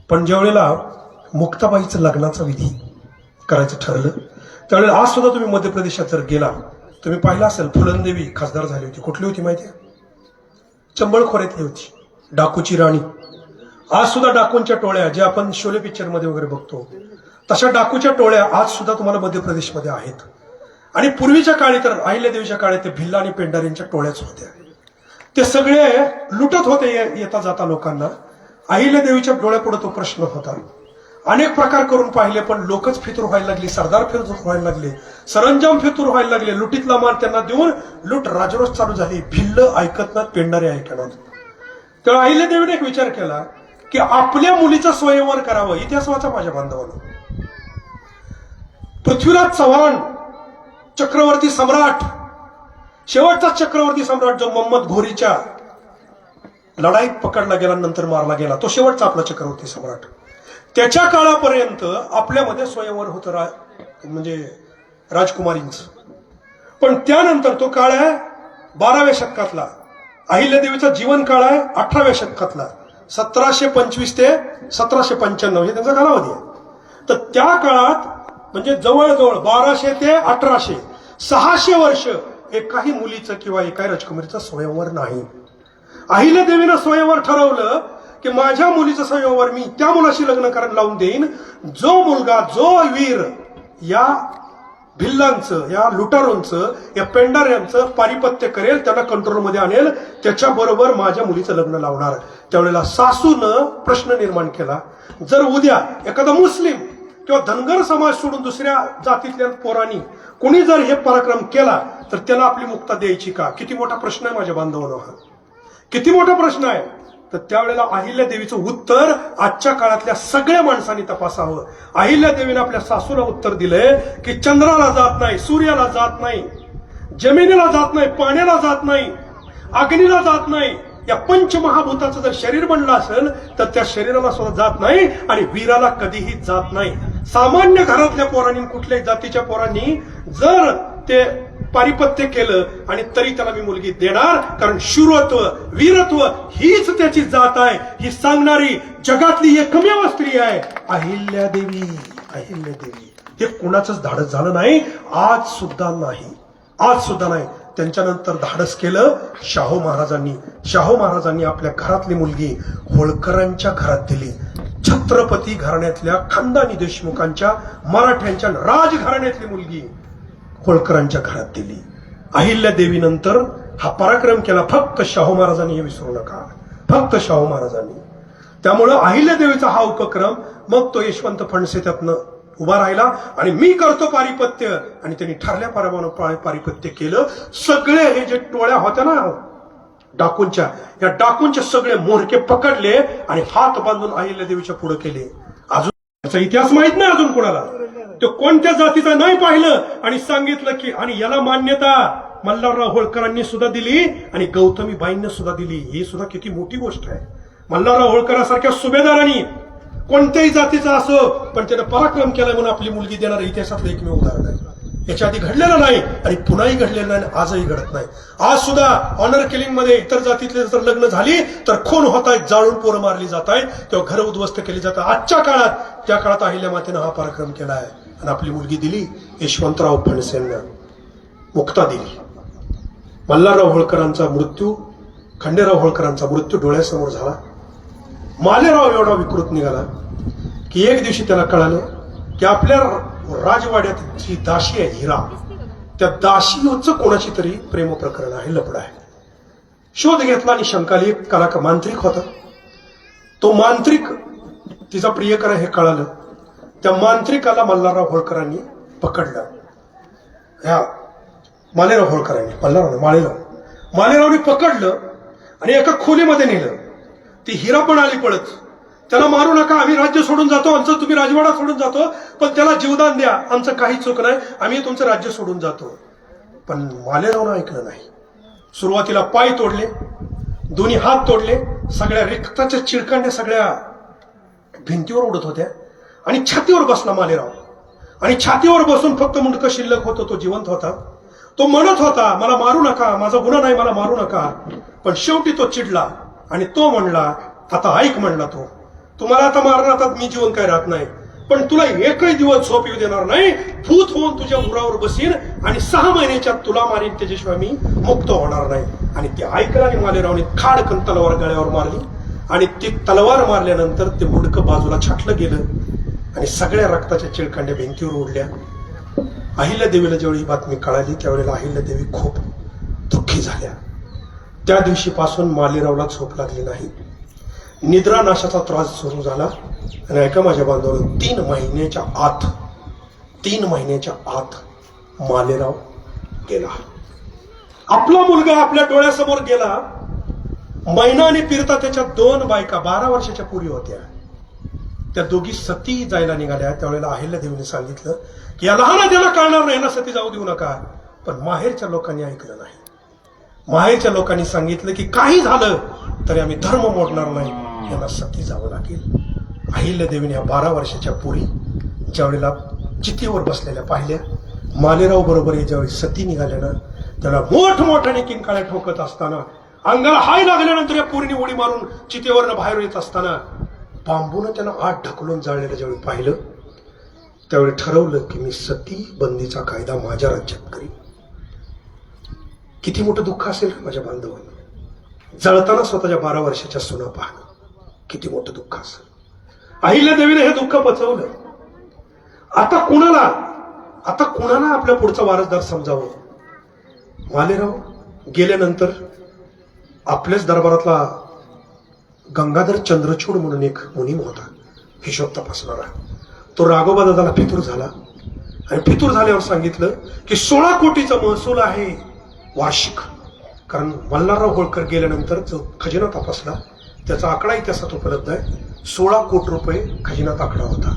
पण ज्यावेळेला मुक्ताबाईचं लग्नाचा विधी करायचं ठरलं त्यावेळेला आज सुद्धा तुम्ही मध्य प्रदेशात जर गेला तुम्ही पाहिलं असेल, फुलनदेवी खासदार झाली होती. कुठली होती माहितीये? चंबळ खोऱ्यातली होती, डाकूची राणी. आज सुद्धा डाकूंच्या टोळ्या ज्या आपण शोले पिक्चर मध्ये वगैरे बघतो तशा डाकूच्या टोळ्या आज सुद्धा तुम्हाला मध्य प्रदेशमध्ये आहेत. आणि पूर्वीच्या काळी तर अहिल्यादेवीच्या काळी ते भिल्ला आणि पेंढारींच्या टोळ्याच होत्या. ते सगळे लुटत होते येता जाता लोकांना. अहिल्यादेवीच्या डोळ्यापुढे तो प्रश्न होता. अनेक प्रकार करून पाहिले पण लोकच फितूर व्हायला लागली, सरदार फितूर व्हायला लागले, सरंजाम फितूर व्हायला लागले. लुटीतला माल त्यांना देऊन लूट राजरोस चालू झाली. भिल्ल ऐकत नाहीत, पेंढारे ऐकणार. तेव्हा अहिल्यादेवीने एक विचार केला की आपल्या मुलीचं स्वयंवर करावं. इतिहास वाचा माझ्या बांधवांनो. पृथ्वीराज चव्हाण चक्रवर्ती सम्राट, शेवटचा चक्रवर्ती सम्राट जो मोहम्मद घोरीच्या लढाईत पकडला गेला, नंतर मारला गेला, तो शेवटचा आपला चक्रवर्ती सम्राट. त्याच्या काळापर्यंत आपल्यामध्ये स्वयंवर होतं म्हणजे राजकुमारींचं. पण त्यानंतर तो काळ आहे 12व्या शतकातला. अहिल्यादेवीचा जीवन काळ आहे 18व्या शतकातला. 1725 ते 1795 हे त्यांचा कालावधी आहे. तर त्या काळात म्हणजे जवळजवळ 1200 ते 1800 600 वर्ष एकाही मुलीचं किंवा एकाही राजकुमारीचं स्वयंवर नाही. अहिल्यादेवीनं स्वयंवर ठरवलं की माझ्या मुलीचं स्वयंवर मी त्या मुलाशी लग्न करायला लावून देईन जो मुलगा, जो वीर या भिल्लांचं, या लुटारूंचं, या पेंढाऱ्यांचं पारिपत्य करेल, त्यांना कंट्रोलमध्ये आणेल, त्याच्याबरोबर माझ्या मुलीचं लग्न लावणार. त्यावेळेला सासूनं प्रश्न निर्माण केला, जर उद्या एखादा मुस्लिम किंवा धनगर समाज सोडून दुसऱ्या जातीतल्या पोरांनी कोणी जर हे पराक्रम केला तर त्याला आपली मुक्ता द्यायची का? किती मोठा प्रश्न आहे माझ्या बांधवांनो हा, किती मोठा प्रश्न आहे. तर त्यावेळेला अहिल्यादेवीचं उत्तर आजच्या काळातल्या सगळ्या माणसांनी तपासावं. अहिल्यादेवीने आपल्या सासूला उत्तर दिलंय की चंद्राला जात नाही, सूर्याला जात नाही, जमिनीला जात नाही, पाण्याला जात नाही, अग्नीला जात नाही. या पंचमहाभूताचं जर शरीर बनलं असेल तर त्या शरीराला सुद्धा जात नाही आणि वीराला कधीही जात नाही. सामान्य घरातल्या पोरांनी, कुठल्याही जातीच्या पोरांनी जर ते पारिपत्य केलं आणि तरी त्याला मी मुलगी देणार, कारण शूरत्व, वीरत्व हीच त्याची जात आहे, ही सांगणारी जगातली एकमेव स्त्री आहे अहिल्यादेवी. अहिल्यादेवी हे कुणाचंच धाडस झालं नाही, आज सुद्धा नाही, आज सुद्धा नाही. त्यांच्यानंतर धाडस केलं शाहू महाराजांनी. शाहू महाराजांनी आपल्या घरातली मुलगी होळकरांच्या घरात दिली. छत्रपती घराण्यातल्या खानदानी देशमुखांच्या, मराठ्यांच्या राजघराण्यातली मुलगी होळकरांच्या घरात दिली. अहिल्यादेवीनंतर हा पराक्रम केला फक्त शाहू महाराजांनी, हे विसरू नका, फक्त शाहू महाराजांनी. त्यामुळं अहिल्यादेवीचा हा उपक्रम, मग तो यशवंत फणसे त्यातनं उभा राहिला आणि मी करतो पारिपत्य, आणि त्यांनी ठरल्याप्रमाणे पारिपत्य केलं. सगळे हे जे टोळ्या होत्या ना डाकूंच्या, या डाकूंचे सगळे मोहरके पकडले आणि हात बांधून अहिल्यादेवीच्या पुढे केले. अजून त्याचा इतिहास माहित नाही अजून कोणाला, तो कोणत्या जातीचा नाही पाहिलं आणि सांगितलं की, आणि याला मान्यता मल्हारराव होळकरांनी सुद्धा दिली आणि गौतमीबाईंनी सुद्धा दिली. ही सुद्धा किती मोठी गोष्ट आहे. मल्हारराव होळकरांसारख्या सुभेदारांनी कोणत्याही जातीचा असो पण त्याने पराक्रम केला म्हणून आपली मुलगी देणारं इतिहासातलं एकमेव उदाहरण आहे. याच्या आधी घडलेलं नाही आणि पुन्हाही घडलेलं नाही, आजही घडत नाही. आज सुद्धा ऑनर किलिंग मध्ये इतर जातीतले जर लग्न झाली तर खून होत आहेत, जाळून पोरं मारली जात आहेत, तेव्हा घर उद्ध्वस्त केली जातात. आजच्या काळात, त्या काळात अहिल्यामातेनं हा पराक्रम केला आहे आणि आपली मुलगी दिली यशवंतराव फणसेंना, मुक्ता दिली. मल्हारराव होळकरांचा मृत्यू, खंडेराव होळकरांचा मृत्यू डोळ्यासमोर झाला. मालेराव एवढा विकृत निघाला की एक दिवशी त्याला कळालं की आपल्या राजवाड्यात जी दाशी आहे हिरा, त्या दाशीचं कोणाची तरी प्रेम प्रकरण आहे, लपड आहे. शोध घेतला आणि शंकाली एक कलाकार मांत्रिक होता. तो मांत्रिक तिचा प्रियकर हे कळालं. त्या मांत्रिकाला मल्हारराव होळकरांनी पकडलं. ह्या मालेराव होळकरांनी, मालेरावने पकडलं आणि एका खोलीमध्ये नेलं. ती हिरा पण आली पळत. त्याला मारू नका, आम्ही राज्य सोडून जातो, आमचं तुम्ही राजवाडा सोडून जातो, पण त्याला जीवदान द्या, आमचं काही चूक नाही, आम्ही तुमचं राज्य सोडून जातो. पण मालेरावनं ऐकलं नाही. सुरुवातीला पाय तोडले, दोन्ही हात तोडले, सगळ्या रक्ताच्या चिळकांड्या सगळ्या भिंतीवर उडत होत्या आणि छातीवर बसला मालेराव. आणि छातीवर बसून फक्त मुंडकं शिल्लक होतं, तो जिवंत होता. तो म्हणत होता, मला मारू नका, माझा गुन्हा नाही, मला मारू नका. पण शेवटी तो चिडला आणि तो म्हणला, आता ऐक म्हणला तो, तुम्हाला आता मारणार, आता मी जीवन काय राहत नाही, पण तुला एकही दिवस झोप येऊ देणार नाही, भूत होऊन तुझ्या उरावर बसीन आणि 6 महिन्याच्या तुला मारीन, त्याच्याशिवाय मी मुक्त होणार नाही. आणि ते ऐकलं आणि मालेरावने खाडकन तलवार गळ्यावर मारली आणि ती तलवार मारल्यानंतर ते मुंडकं बाजूला छाटलं गेलं आणि सगळ्या रक्ताच्या चिळकांड्या भिंतीवर उडल्या. अहिल्यादेवीला जेवढी बातमी कळाली त्यावेळेला अहिल्यादेवी खूप दुःखी झाल्या. त्या दिवशीपासून मालेरावला झोप लागली नाही. निद्रानाशाचा त्रास सुरू झाला आणि ऐका माझ्या बांधवांनो, 3 महिन्याच्या आत मालेराव गेला. आपला मुलगा आपल्या डोळ्यासमोर गेला. महिनाने फिरता त्याच्या 2 बायका 12 वर्षाच्या पुरी होत्या. त्या दोघी सती जायला निघाल्या. त्यावेळेला अहिल्यादेवीने सांगितलं की या लहान त्याला कळणार नाही, यांना सती जाऊ देऊ नका. पण माहेरच्या लोकांनी ऐकलं नाही. माहेरच्या लोकांनी सांगितलं की काही झालं तरी आम्ही धर्म मोडणार नाही, यांना सती जावं लागेल. अहिल्यादेवीने या 12 वर्षाच्या पोरी ज्यावेळेला चितेवर बसलेल्या पाहिल्या, मालेराव बरोबर ज्यावेळी सती निघाल्या ना, त्याला मोठमोठ्याने किंकाळ्या ठोकत असताना, अंगाला हाय लागल्यानंतर या पोरीने उडी मारून चितेवरनं बाहेर येत असताना बांबून त्यांना आत ढकलून जाळलेलं ज्यावेळी पाहिलं, त्यावेळी ठरवलं की मी सती बंदीचा कायदा माझ्या राज्यात करीन. किती मोठं दुःख असेल माझ्या बांधवांना, जळताना स्वतःच्या 12 वर्षाच्या सुना पाहणं किती मोठं दुःख असेल. अहिल्यादेवीने हे दुःख पचवलं. आता कुणाला आपल्या पुढचा वारसदार समजावं. मालेराव गेल्यानंतर आपल्याच दरबारातला गंगाधर चंद्रचूड म्हणून एक मुनीम होता, हिशोब तपासणारा. तो राघोबा दादाला फितूर झाला आणि फितूर झाल्यावर सांगितलं की 16 कोटीचा महसूल आहे वार्षिक. कारण मल्हारराव होळकर गेल्यानंतर जो खजिना तपासला त्याचा आकडा इतिहासात उपलब्ध आहे. 16 कोटी रुपये खजिनात आकडा होता.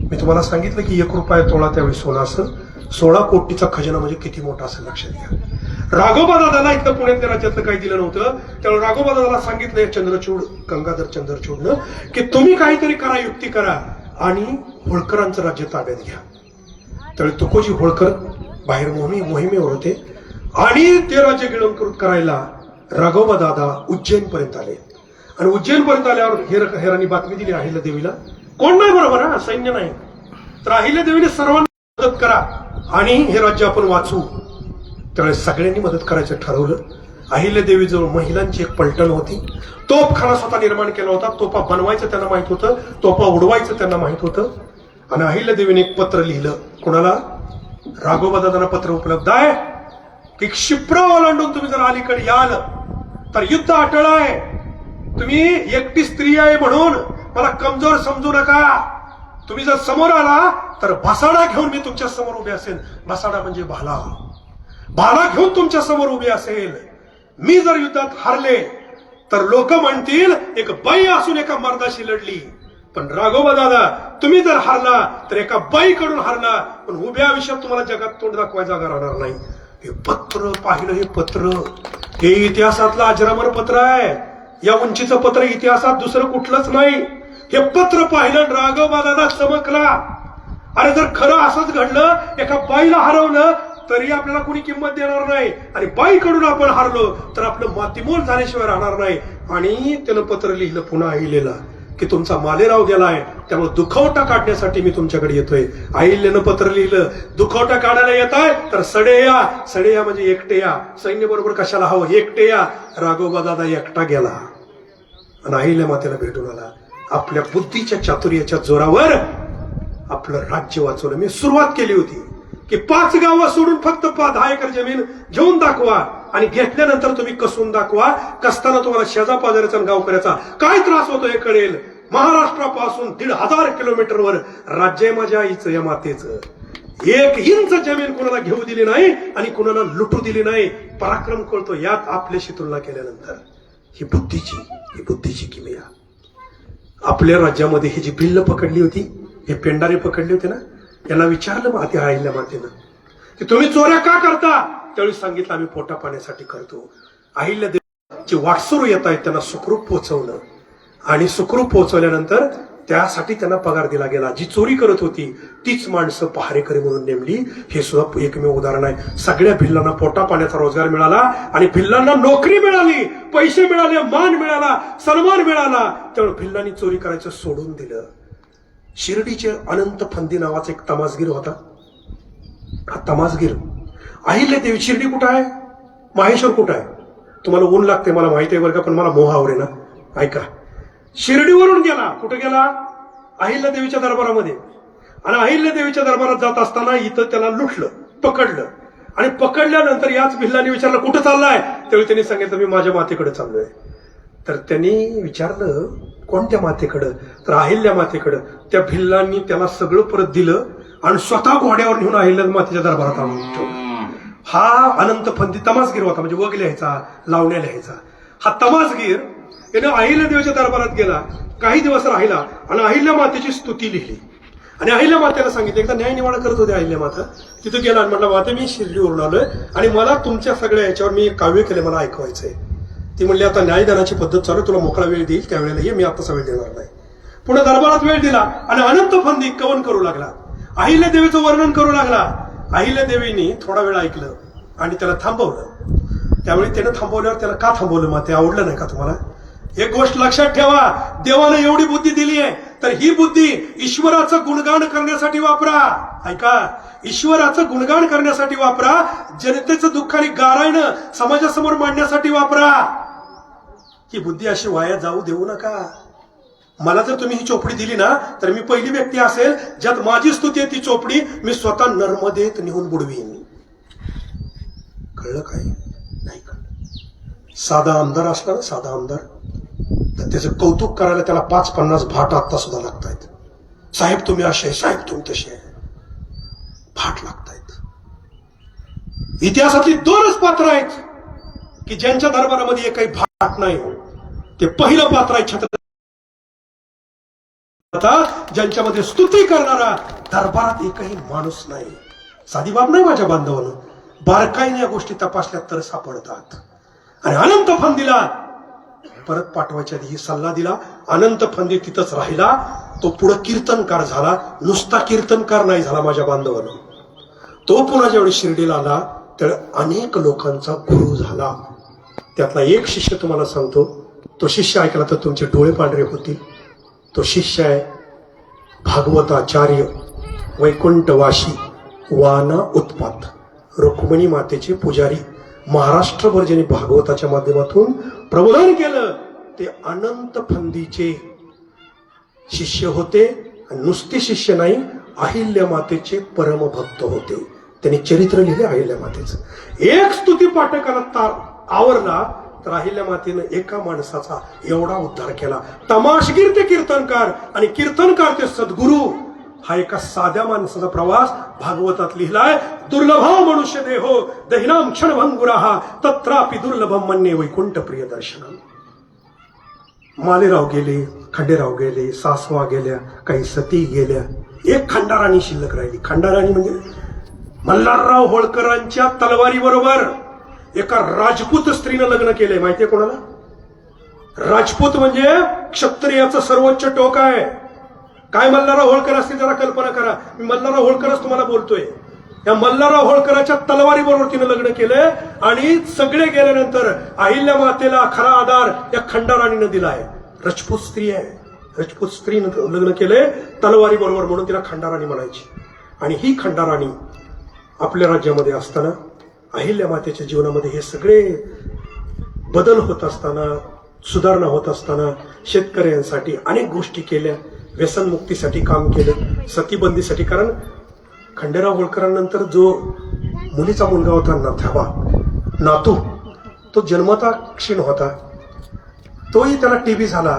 मी तुम्हाला सांगितलं की 1 रुपया तोळा त्यावेळी सोनं असेल. 16 कोटीचा खजिना म्हणजे किती मोठा असेल लक्षात घ्या. राघोबा दादाला इथं पुण्यातल्या राज्यातलं काही दिलं नव्हतं. त्यामुळे राघोबा दादाला सांगितलं चंद्रचूड, गंगाधर चंद्रचूडनं की तुम्ही काहीतरी करा, युक्ती करा आणि होळकरांचं राज्य ताब्यात घ्या. त्यावेळी तुकोजी होळकर बाहेर मोहिमेवर होते आणि ते राज्य गिळंकृत करायला राघोबा दादा उज्जैन पर्यंत आले. आणि उज्जैन पर्यंत आल्यावर हेरांनी बातमी दिली अहिल्यादेवीला, कोण नाही बरोबर, हा सैन्य नाही. तर अहिल्यादेवीने सर्वांना मदत करा आणि हे राज्य आपण वाचू. त्यावेळेस सगळ्यांनी मदत करायचं ठरवलं. अहिल्यादेवीजवळ महिलांची एक पलटण होती. तोफखाना स्वतः निर्माण केला होता. तोफा बनवायचं त्यांना माहित होतं, तोफा उडवायचं त्यांना माहित होतं. आणि अहिल्यादेवीने एक पत्र लिहिलं. कोणाला? राघोबा दादांना पत्र उपलब्ध आहे की क्षिप्र ओलांडून तुम्ही जर अलीकडे याल तर युद्ध अटळ आहे. तुम्ही एकटी स्त्री आहे म्हणून मला कमजोर समजू नका. तुम्ही जर समोर आला तर भासाडा घेऊन मी तुमच्या समोर उभे असेल. भासाडा म्हणजे भाला. भाला घेऊन तुमच्या समोर उभे असेल. मी जर युद्धात हारले तर लोक म्हणतील एक बाई असून एका मर्दाशी लढली. पण राघोबा दादा तुम्ही जर हारला तर एका बाईकडून हारला, पण उभ्या आयुष्यात तुम्हाला जगात तोंड दाखवायचा जागा राहणार नाही. हे पत्र पाहिलं, हे पत्र हे इतिहासातलं अजरामर पत्र आहे. या उंचीचं पत्र इतिहासात दुसरं कुठलंच नाही. हे पत्र पाहिलं राघोबा दादा चमकला अरे जर खरं असंच घडलं, एका बाईला हरवलं तरी आपल्याला कोणी किंमत देणार नाही, आणि बाईकडून आपण हारलो तर आपलं मातीमोल झाल्याशिवाय राहणार नाही. आणि त्यानं पत्र लिहिलं पुन्हा अहिल्याला की तुमचा मालेराव गेलाय, त्यामुळे दुखवटा काढण्यासाठी मी तुमच्याकडे येतोय. अहिल्यानं पत्र लिहिलं, दुखवटा काढायला येत आहे तर सडे या. सडे या म्हणजे एकटे या, सैन्य बरोबर कशाला हवं, एकटे या. राघोबा दादा एकटा गेला आणि अहिल्या मातेला भेटून आला. आपल्या बुद्धीच्या चातुर्याच्या जोरावर आपलं राज्य वाचवलं. मी सुरुवात केली होती की 5 गावं सोडून फक्त 10 एकर जमीन घेऊन दाखवा, आणि घेतल्यानंतर तुम्ही कसून दाखवा. कसताना तुम्हाला शेजापाजाराचा गावकऱ्याचा काय त्रास होतो हे कळेल. महाराष्ट्रापासून 1,500 किलोमीटरवर राज्य आहे माझ्या आईचं, या मातेचं. 1 इंच जमीन कुणाला घेऊ दिली नाही आणि कुणाला लुटू दिली नाही. पराक्रम कळतो यात आपल्याशी तुलना केल्यानंतर. ही बुद्धीची किमया. आपल्या राज्यामध्ये ही जी भिल्ल पकडली होती, हे पेंडारे पकडले होते ना, यांना विचारलं माते अहिल्या मातेनं की तुम्ही चोऱ्या का करता. त्यावेळी सांगितलं आम्ही पोटा पाण्यासाठी करतो. अहिल्या जे वाटसरू येत आहेत त्यांना सुखरूप पोहोचवणं, आणि सुखरूप पोहोचवल्यानंतर त्यासाठी त्यांना पगार दिला गेला. जी चोरी करत होती तीच माणसं पहारेकरी म्हणून नेमली. हे सुद्धा एकमेव उदाहरण आहे. सगळ्या भिल्लांना पोटा पाण्याचा रोजगार मिळाला, आणि भिल्लांना नोकरी मिळाली, पैसे मिळाले, मान मिळाला, सन्मान मिळाला. त्यामुळे भिल्लांनी चोरी करायचं सोडून दिलं. शिर्डीचे अनंत फंदी नावाचा एक तमासगीर होता. हा तमासगीर अहिल्या देवी. शिर्डी कुठं आहे, माहेश्वर कुठं आहे, तुम्हाला ऊन लागते मला माहिती आहे बरं का, पण मला मोह आवडे ना. ऐका, शिर्डीवरून गेला, कुठं गेला, अहिल्या देवीच्या दरबारामध्ये. आणि अहिल्या देवीच्या दरबारात जात असताना इथं त्याला लुटलं, पकडलं, आणि पकडल्यानंतर याच भिल्लांनी विचारलं कुठं चाललाय. त्यावेळी त्यांनी सांगितलं मी माझ्या मातेकडे चाललोय. तर त्यांनी विचारलं कोणत्या मातेकडं, तर अहिल्या मातेकडं. त्या भिल्लांनी त्याला सगळं परत दिलं आणि स्वतः घोड्यावर नेऊन अहिल्या मातेच्या दरबारात आणून ठेवलं. हा अनंत फंदी तमासगीर होता, म्हणजे वग लिहायचा, लावण्या लिहायचा. हा तमासगीर याने अहिल्या देवीच्या दरबारात गेला, काही दिवस राहिला आणि अहिल्या मातेची स्तुती लिहिली. आणि अहिल्या मातेला सांगितलं, एकदा न्याय निवाडा करत होते अहिल्या माता, तिथं गेला आणि म्हटलं माते मी शिर्डीवरून आलोय आणि मला तुमच्या सगळ्या याच्यावर मी काव्य केले, मला ऐकवायचंय. ती म्हणली आता न्यायदानाची पद्धत चालू, तुला मोकळा वेळ देईल त्यावेळेला ये, मी आताचा वेळ देणार नाही. पुन्हा दरबारात वेळ दिला आणि अनंत फंदी कवन करू लागला, अहिल्या देवीचं वर्णन करू लागला. अहिल्या देवीनी थोडा वेळ ऐकलं आणि त्याला थांबवलं. त्यावेळी त्यानं थांबवल्यावर त्याला का थांबवलं माते, आवडलं नाही का तुम्हाला. एक गोष्ट लक्षात ठेवा, देवानं एवढी बुद्धी दिली आहे तर ही बुद्धी ईश्वराचं गुणगान करण्यासाठी वापरा. ऐका, ईश्वराचं गुणगान करण्यासाठी वापरा, जनतेचं दुःख आणि गारायनं समाजासमोर मांडण्यासाठी वापरा. ही बुद्धी अशी वाया जाऊ देऊ नका. मला जर तुम्ही ही चोपडी दिली ना तर मी पहिली व्यक्ती असेल ज्यात माझी स्तुती आहे ती चोपडी मी स्वतः नर्मदेत नेऊन बुडवीन. कळलं काय नाही का. साधा आमदार असला ना, साधा आमदार, तर त्याचं कौतुक करायला त्याला 5-50 भाट आता सुद्धा लागतायत. साहेब तुम्ही असे, साहेब तुम्ही तसे, भाट लागतायत. इतिहासातली 2च पात्र आहेत की ज्यांच्या दरबारामध्ये एकही भाट नाही. ते पहिलं पात्र आहे छत्रपती, ज्यांच्यामध्ये स्तुती करणारा दरबारात एकही माणूस नाही. साधी बाब नाही माझ्या बांधवानं, बारकाईने या गोष्टी तपासल्या तर सापडतात. आणि अनंत फंदीला परत पाठवायच्या आधी सल्ला दिला. अनंत फंदी तिथंच राहिला. तो पुढे कीर्तनकार झाला, नुसता कीर्तनकार नाही झाला माझ्या बांधवानं. तो पुन्हा ज्यावेळी शिर्डीला आला त्यावेळी अनेक लोकांचा गुरु झाला. त्यातला एक शिष्य तुम्हाला सांगतो, तो शिष्य ऐकला तर तुमचे डोळे पांढरे होतील. तो शिष्य आहे भागवताचार्य वैकुंठवासी वाना उत्पात, रुक्मिणी मातेचे पुजारी. महाराष्ट्रभर ज्यांनी भागवताच्या माध्यमातून प्रबोधन केलं ते अनंत फंदीचे शिष्य होते. नुसते शिष्य नाही, अहिल्या मातेचे परमभक्त होते. त्यांनी चरित्र लिहिले अहिल्या मातेचं. एक स्तुती पाठकाला आवरला तर अहिल्या मातेनं एका माणसाचा एवढा उद्धार केला. तमाशगीर ते कीर्तनकार आणि कीर्तनकार ते सद्गुरू. हा एका साध्या माणसाचा प्रवास भागवतात लिहिलाय. दुर्लभा मनुष्य देहो दहिनाम क्षणभंगुराहा तत्रापि दुर्लभम मन्ये वैकुंठ प्रिय दर्शनम. मालेराव गेले, खंडेराव गेले, सासवा गेल्या, काही सती गेल्या, एक खंडाराणी शिल्लक राहिली. खंडाराणी म्हणजे मल्हारराव होळकरांच्या तलवारी बरोबर एका राजपूत स्त्रीनं लग्न केलंय. माहितीये कोणाला? राजपूत म्हणजे क्षत्रियाचं सर्वोच्च टोक आहे. काय मल्हारराव होळकर असतील जरा कल्पना करा. मी मल्हारराव होळकरच तुम्हाला बोलतोय. या मल्हारराव होळकराच्या तलवारी बरोबर तिनं लग्न केलंय आणि सगळे गेल्यानंतर अहिल्या मातेला खरा आधार या खंडाराणीनं दिलाय. राजपूत स्त्री आहे, राजपूत स्त्रीनं लग्न केलंय तलवारी बरोबर म्हणून तिला खंडाराणी म्हणायची. आणि ही खंडाराणी आपल्या राज्यामध्ये असताना अहिल्या मातेच्या जीवनामध्ये हे सगळे बदल होत असताना, सुधारणा होत असताना शेतकऱ्यांसाठी अनेक गोष्टी केल्या. व्यसनमुक्तीसाठी काम केलं, सतीबंदीसाठी. कारण खंडेराव होळकरांनंतर जो मुलीचा मुलगा होता नाथाबा, नातू, तो जन्मता क्षीण होता. तोही त्याला टीबी झाला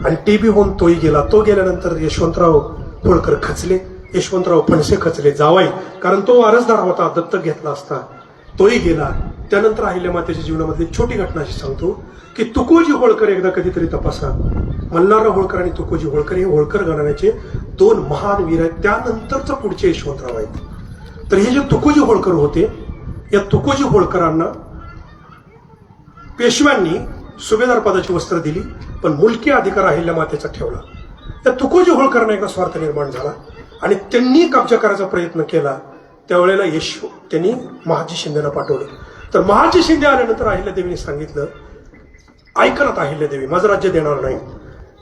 आणि टीबी होऊन तोही गेला. तो गेल्यानंतर यशवंतराव होळकर खचले, यशवंतराव फणसे खचले जावाई, कारण तो वारसदार होता, दत्तक घेतला असता. तोही गेला. त्यानंतर अहिल्यामातेच्या जीवनामधली छोटी घटना अशी सांगतो की तुकोजी होळकर एकदा कधीतरी तपासा. मल्हारराव होळकर आणि तुकोजी होळकर हे होळकर घराण्याचे दोन महान वीर आहेत. त्यानंतरच पुढचे यशवंतराव आहेत. तर हे जे तुकोजी होळकर होते, या तुकोजी होळकरांना पेशव्यांनी सुभेदार पदाची वस्त्र दिली, पण मुलकी अधिकार अहिल्यामातेचा ठेवला. त्या तुकोजी होळकरांना एकदा स्वार्थ निर्माण झाला आणि त्यांनी कब्जा करायचा प्रयत्न केला. त्यावेळेला त्यांनी महाजी शिंदेना पाठवलं. तर महाजी शिंदे आल्यानंतर अहिल्यादेवीने सांगितलं, ऐकनात अहिल्यादेवी, माझं राज्य देणार नाही.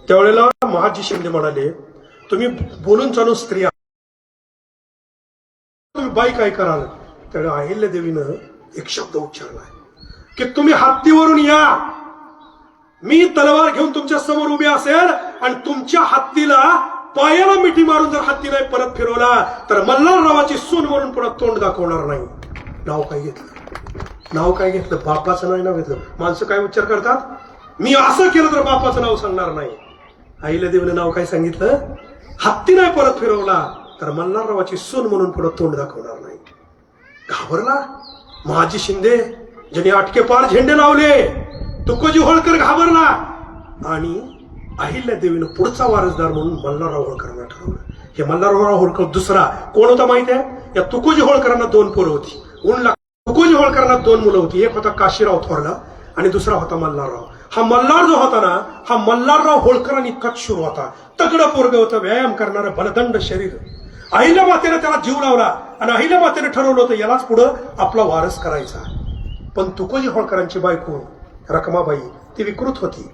त्यावेळेला महाजी शिंदे म्हणाले, तुम्ही बोलून चालून स्त्रिया, तुम्ही बाई काय कराल? त्यावेळेला अहिल्यादेवीनं एक शब्द उच्चारला की तुम्ही हत्तीवरून या, मी तलवार घेऊन तुमच्या समोर उभे असेल आणि तुमच्या हत्तीला पायाला मिठी मारून जर हत्ती नाही परत फिरवला तर मल्हाररावाची सून म्हणून पुन्हा तोंड दाखवणार नाही. नाव काय घेतलं? नाव काय घेतलं? बापाचं नाही नाव घेतलं. माणसं काय उच्चार करतात, मी असं केलं तर बापाचं नाव सांगणार नाही. अहिल्यादेवीनं नाव काय सांगितलं? हत्ती नाही परत फिरवला तर मल्हाररावाची सून म्हणून पुढे तोंड दाखवणार नाही. घाबरला महाजी शिंदे, ज्यांनी अटके पार झेंडे लावले. तुकोजी होळकर घाबरला आणि अहिल्यादेवीनं पुढचा वारसदार म्हणून मल्हारराव होळकरांना ठरवलं. हे मल्हारराव होळकर दुसरा कोण होता माहिती आहे? या तुकोजी होळकरांना दोन पोरं होती. तुकोजी होळकरांना दोन मुलं होती. एक होता काशीराव थोरला आणि दुसरा होता मल्हारराव. हा मल्हार जो होता ना, हा मल्हारराव होळकरांनी इतकाच शूर होता. तगडं पोरगं होतं, व्यायाम करणारं बलदंड शरीर. अहिल्या मातेने त्याला जीव लावला आणि अहिल्या मातेने ठरवलं होतं यालाच पुढं आपला वारस करायचा. पण तुकोजी होळकरांची बायको रखमाबाई ती विकृत होती.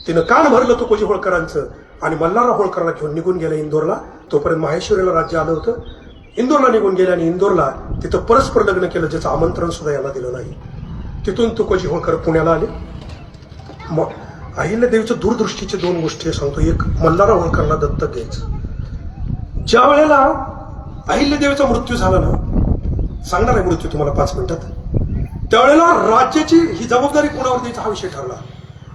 तिनं कान भरलं तुकोजी होळकरांचं आणि मल्हारराव होळकरांना घेऊन निघून गेलं इंदोरला. तोपर्यंत माहेश्वरीला राज्य आलं होतं. इंदोरला निघून गेले आणि इंदोरला तिथं परस्पर लग्न केलं, ज्याचं आमंत्रण सुद्धा याला दिलं नाही. तिथून तुकोजी होळकर पुण्याला आले. अहिल्यादेवीच्या दूरदृष्टीच्या दोन गोष्टी सांगतो. एक, मल्हारराव होळकरांना दत्तक घ्यायचं. ज्या वेळेला अहिल्यादेवीचा मृत्यू झाला ना, सांगणार आहे मृत्यू तुम्हाला 5 मिनिटात, त्यावेळेला राज्याची ही जबाबदारी कोणावर द्यायचा हा विषय ठरला.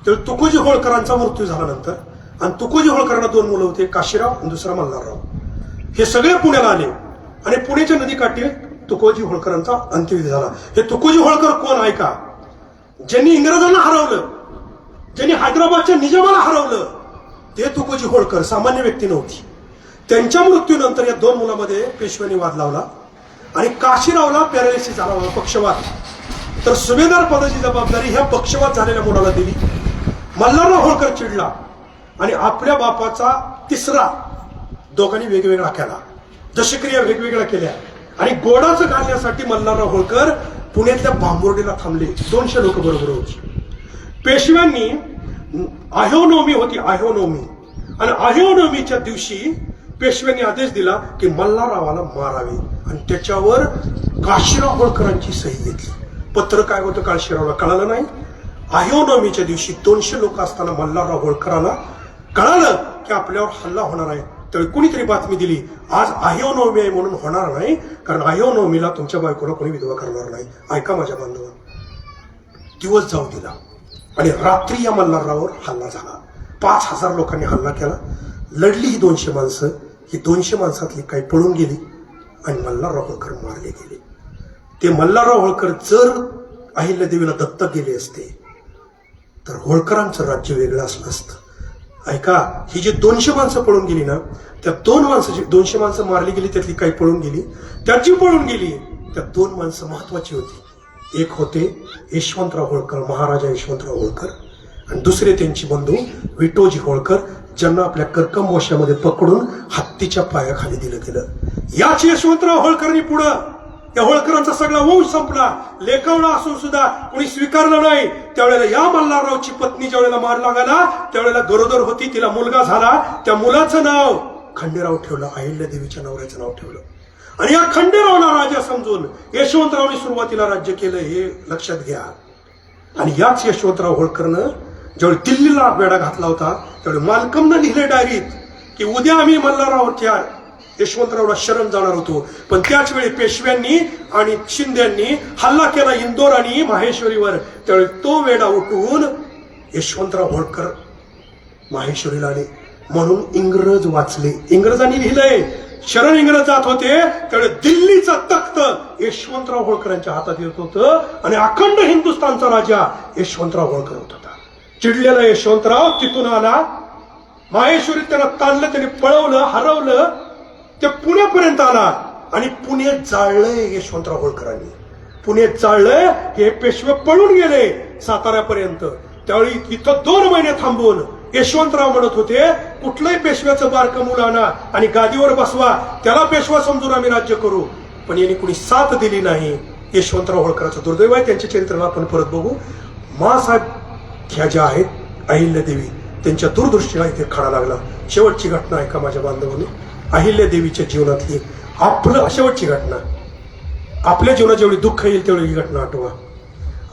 त्यावेळी तुकोजी होळकरांचा मृत्यू झाल्यानंतर, आणि तुकोजी होळकरांना 2 मुलं होते, काशीराव आणि दुसरा मल्हारराव. हे सगळे पुण्याला आले आणि पुण्याच्या नदीकाठी तुकोजी होळकरांचा अंत्यविधी झाला. हे तुकोजी होळकर कोण आहे का? ज्यांनी इंग्रजांना हरवलं, ज्यांनी हैदराबादच्या निजामाला हरवलं, ते तुकोजी होळकर सामान्य व्यक्ती नव्हती. त्यांच्या मृत्यूनंतर या 2 मुलांमध्ये पेशव्यांनी वाद लावला आणि काशीरावला पॅरालिसिस झाला, पक्षवात. तर सुभेदार पदाची जबाबदारी ह्या पक्षवात झालेल्या मुलाला दिली. मल्हारराव होळकर चिडला आणि आपल्या बापाचा तिसरा दोघांनी वेगवेगळा केला, दशक्रिया वेगवेगळ्या केल्या आणि गोडाचं घालण्यासाठी मल्हारराव होळकर पुण्यातल्या बांबुर्डीला थांबले. 200 लोक बरोबर होती. पेशव्यांनी आह्योनवमी होती, आह्योनवमी, आणि आह्योनवमीच्या दिवशी पेशव्यांनी आदेश दिला की मल्हाररावाला मारावे आणि त्याच्यावर काशीराव होळकरांची सही घेतली. पत्र काय होतं काशीरावला कळालं नाही. आह्योनवमीच्या दिवशी 200 लोक असताना मल्हारराव होळकराला कळालं की आपल्यावर हल्ला होणार आहे. त्यावेळी कुणीतरी बातमी दिली, आज आह्योनवमी आहे म्हणून होणार नाही, कारण आह्योनवमीला तुमच्या बायकोला कोणी विधवा करणार नाही. ऐका माझ्या बांधवांनो, दिवस जाऊ दिला आणि रात्री या मल्हाररावावर हल्ला झाला. 5000 लोकांनी हल्ला केला. लढली ही 200 माणसं. ही 200 माणसातली काही पळून गेली आणि मल्हारराव होळकर मारले गेले. ते मल्हारराव होळकर जर अहिल्यादेवीला दत्तक गेले असते तर होळकरांचं राज्य वेगळं असलं असतं. ऐका, ही जी 200 माणसं पळून गेली ना, त्या 200 माणसं मारली गेली, त्यातली काही पळून गेली. त्यात जी पळून गेली त्या 2 माणसं महत्वाची होती. एक होते यशवंतराव होळकर, महाराजा यशवंतराव होळकर, आणि दुसरे त्यांची बंधू विठोजी होळकर, ज्यांना आपल्या कर्कम वशामध्ये पकडून हत्तीच्या पायाखाली दिलं गेलं. याच यशवंतराव होळकरांनी पुढं या होळकरांचा सगळा वंश संपला. लेखवला असून सुद्धा कोणी स्वीकारलं नाही. त्यावेळेला या मल्हाररावची पत्नी ज्यावेळेला मार लागाला त्यावेळेला गरोदर होती, तिला मुलगा झाला. त्या मुलाचं नाव खंडेराव ठेवलं, अहिल्यादेवीच्या नवऱ्याचं नाव ठेवलं. आणि या खंडेरावला राजा समजून यशवंतरावने सुरुवातीला राज्य केलं, हे लक्षात घ्या. आणि याच यशवंतराव होळकरनं ज्यावेळी दिल्लीला वेढा घातला होता त्यावेळी मालकमनं लिहिले डायरीत की उद्या आम्ही मल्हाररावच्या यशवंतरावला शरण जाणार होतो, पण त्याच वेळी पेशव्यांनी आणि शिंद्यांनी हल्ला केला इंदोर आणि माहेश्वरीवर. त्यावेळी तो वेढा उठवून यशवंतराव होळकर माहेश्वरीला आले म्हणून इंग्रज वाचले. इंग्रजांनी लिहिलंय शरण इंग्रज जात होते त्यावेळी दिल्लीचं तख्त यशवंतराव होळकरांच्या हातात येत होतं आणि अखंड हिंदुस्थानचा राजा यशवंतराव होळकर होत होता. चिडलेला यशवंतराव तिथून आला, माहेश्वरीत त्याला ताणलं, त्याने पळवलं, हरवलं, ते पुण्यापर्यंत आला आणि पुणे जाळलंय यशवंतराव होळकरांनी. पुणे जाळलंय, हे पेशवे पळून गेले साताऱ्यापर्यंत. त्यावेळी इथं 2 महिने थांबून यशवंतराव म्हणत होते कुठलंही पेशव्याचं बारकं मुलं आणा आणि गादीवर बसवा, त्याला पेशवा समजून आम्ही राज्य करू. पण यांनी कुणी साथ दिली नाही. यशवंतराव होळकरांचं दुर्दैव आहे. त्यांच्या चरित्राला आपण परत बघू. मासाहेब ह्या ज्या आहेत अहिल्यादेवी, त्यांच्या दूरदृष्टीला इथे खडा लागला. शेवटची घटना आहे का माझ्या बांधवांनी, अहिल्यादेवीच्या जीवनातली आपलं शेवटची घटना. आपल्या जीवनात जेवढी दुःख येईल तेवढी ही घटना आठवा.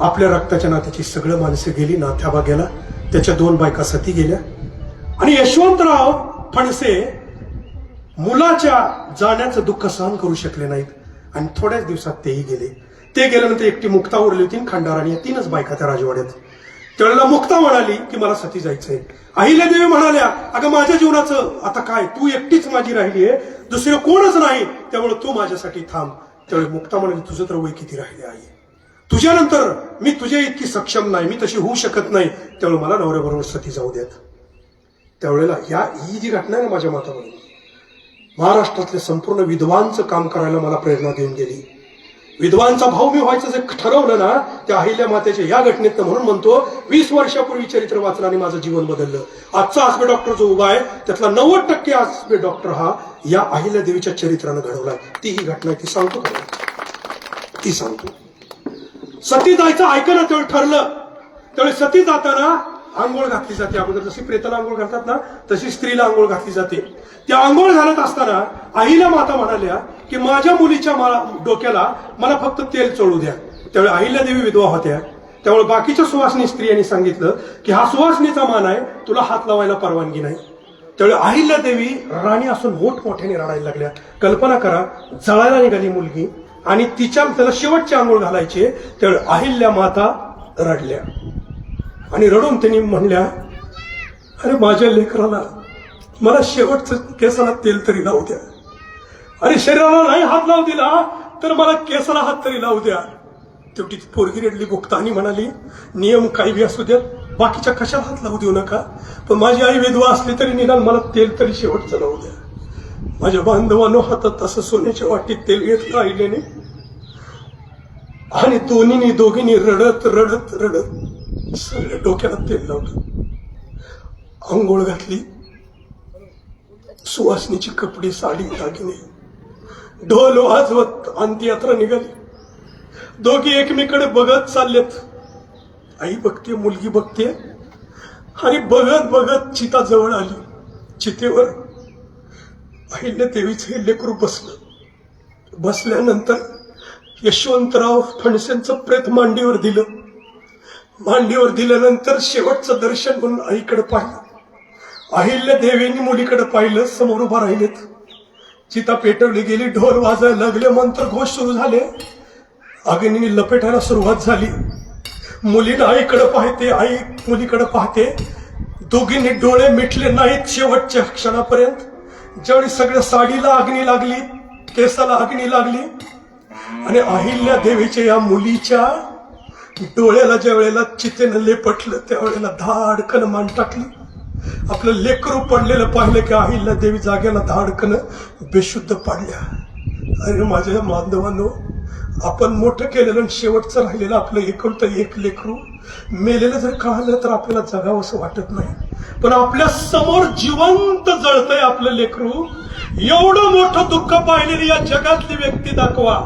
आपल्या रक्ताच्या नात्याची सगळं माणसं गेली, नाथ्याबा गेला, त्याच्या 2 बायका सती गेल्या. आणि यशवंतराव फणसे मुलाच्या जाण्याचं दुःख सहन करू शकले नाहीत आणि थोड्याच दिवसात तेही गेले. ते गेल्यानंतर एकटी मुक्ता उरली होती खंडार आणि 3च बायका त्या राजवाड्यात. त्यावेळेला मुक्ता म्हणाली की मला सती जायचंय. अहिल्यादेवी म्हणाल्या अगं माझ्या जीवनाचं आता काय, तू एकटीच माझी राहिली आहे, दुसरं कोणच नाही, त्यामुळे तू माझ्यासाठी थांब. त्यावेळी मुक्ता म्हणाली तुझं तर वय किती राहिले आई, तुझ्यानंतर मी तुझ्या इतकी सक्षम नाही, मी तशी होऊ शकत नाही, त्यामुळे मला नवऱ्याबरोबर सती जाऊ देत. त्यावेळेला ही जी घटना आहे ना माझ्या माताबरोबर, महाराष्ट्रातले संपूर्ण विद्वांचं काम करायला मला प्रेरणा देऊन गेली. विद्वांचा भाऊ मी व्हायचं जे ठरवलं ना त्या अहिल्या मातेच्या या घटनेत, म्हणून म्हणतो 20 वर्षापूर्वी चरित्र वाचलं आणि माझं जीवन बदललं. आजचा आसबे डॉक्टर जो उभा आहे त्यातला 90% आसबे डॉक्टर हा या अहिल्यादेवीच्या चरित्रानं घडवलाय. ती ही घटना ती सांगतो का, ती सांगतो. सती जायचं ऐकलं तेवढं ठरलं. त्यावेळी सती जाताना आंघोळ घातली जाते. अगोदर जशी प्रेताला आंघोळ घालतात ना तशी स्त्रीला आंघोळ घातली जाते. त्या आंघोळ घालत असताना अहिल्या माता म्हणाल्या की माझ्या मुलीच्या डोक्याला मला फक्त तेल चोळू द्या. त्यावेळी अहिल्यादेवी विधवा होत्या. त्यामुळे बाकीच्या सुवासिनी स्त्रियांनी सांगितलं की हा सुवासिनीचा मान आहे, तुला हात लावायला परवानगी नाही. त्यावेळी अहिल्यादेवी राणी असून मोठमोठ्याने रडायला लागल्या. कल्पना करा, जळायला निघाली मुलगी आणि त्याला शेवटची आंघोळ घालायची. त्यावेळी अहिल्या माता रडल्या आणि रडून त्यांनी म्हणल्या अरे माझ्या लेकराला मला शेवटचं केसाला तेल तरी लावू द्या, अरे शरीराला नाही हात लावू दिला तर मला केसाला हात तरी लावू द्या. तेवढी पोरगी रडली बुकता आणि म्हणाली नियम काही बी असू द्या, बाकीच्या कशाला हात लावू देऊ नका, पण माझी आई विधवा असली तरी निदान मला तेल तरी शेवटचं लावू द्या. माझ्या बांधवांनो हातात असं सोन्याच्या वाटीत तेल घेतलं आईल्याने आणि दोघींनी रडत रडत रडत सगळ्या डोक्याला तेल लावलं. आंघोळ घातली, सुवासनीची कपडे, साडी, दागिने, ढोल वाजवत अंत्ययात्रा निघाली. दोघी एकमेकडे बघत चाललेत. आई बघते, मुलगी बघते आणि बघत बघत चिता जवळ आली. चितेवर अहिल्यादेवीचं लेकरू बसलं. बसल्यानंतर यशवंतराव फणसेंचं प्रेत मांडीवर दिलं. मांडीवर दिल्यानंतर शेवटचं दर्शन म्हणून आईकडे पाहिलं. अहिल्यादेवींनी मुलीकडे पाहिलं. समोर उभा राहिलेत. चिता पेटवली गेली, ढोल वाजायला लागले, मंत्र घोष सुरू झाले, अग्नीने लपेटायला सुरुवात झाली. मुलीनं आईकडे पाहते, आई मुलीकडे पाहते. दोघींनी डोळे मिटले नाहीत शेवटच्या क्षणापर्यंत. ज्यावेळी सगळ्या साडीला अग्नी लागली, केसाला अग्नी लागली आणि अहिल्यादेवीच्या या मुलीच्या डोळ्याला ज्या वेळेला चितेनं लेपटलं त्यावेळेला धाडकन मान टाकली. आपलं लेकरू पडलेलं पाहिलं की अहिल्यादेवी जाग्याला धाडकन बेशुद्ध पाडल्या. अरे माझ्या बांधवांनो, आपण मोठं केलेलं आणि शेवटचं राहिलेलं आपलं एकुलतं एक लेकरू मेलेलं जर कळालं तर आपल्याला जगावं असं वाटत नाही. पण आपल्या समोर जिवंत जळतंय आपलं लेकरू. एवढं मोठं दुःख पाहिलेली या जगातली व्यक्ती दाखवा.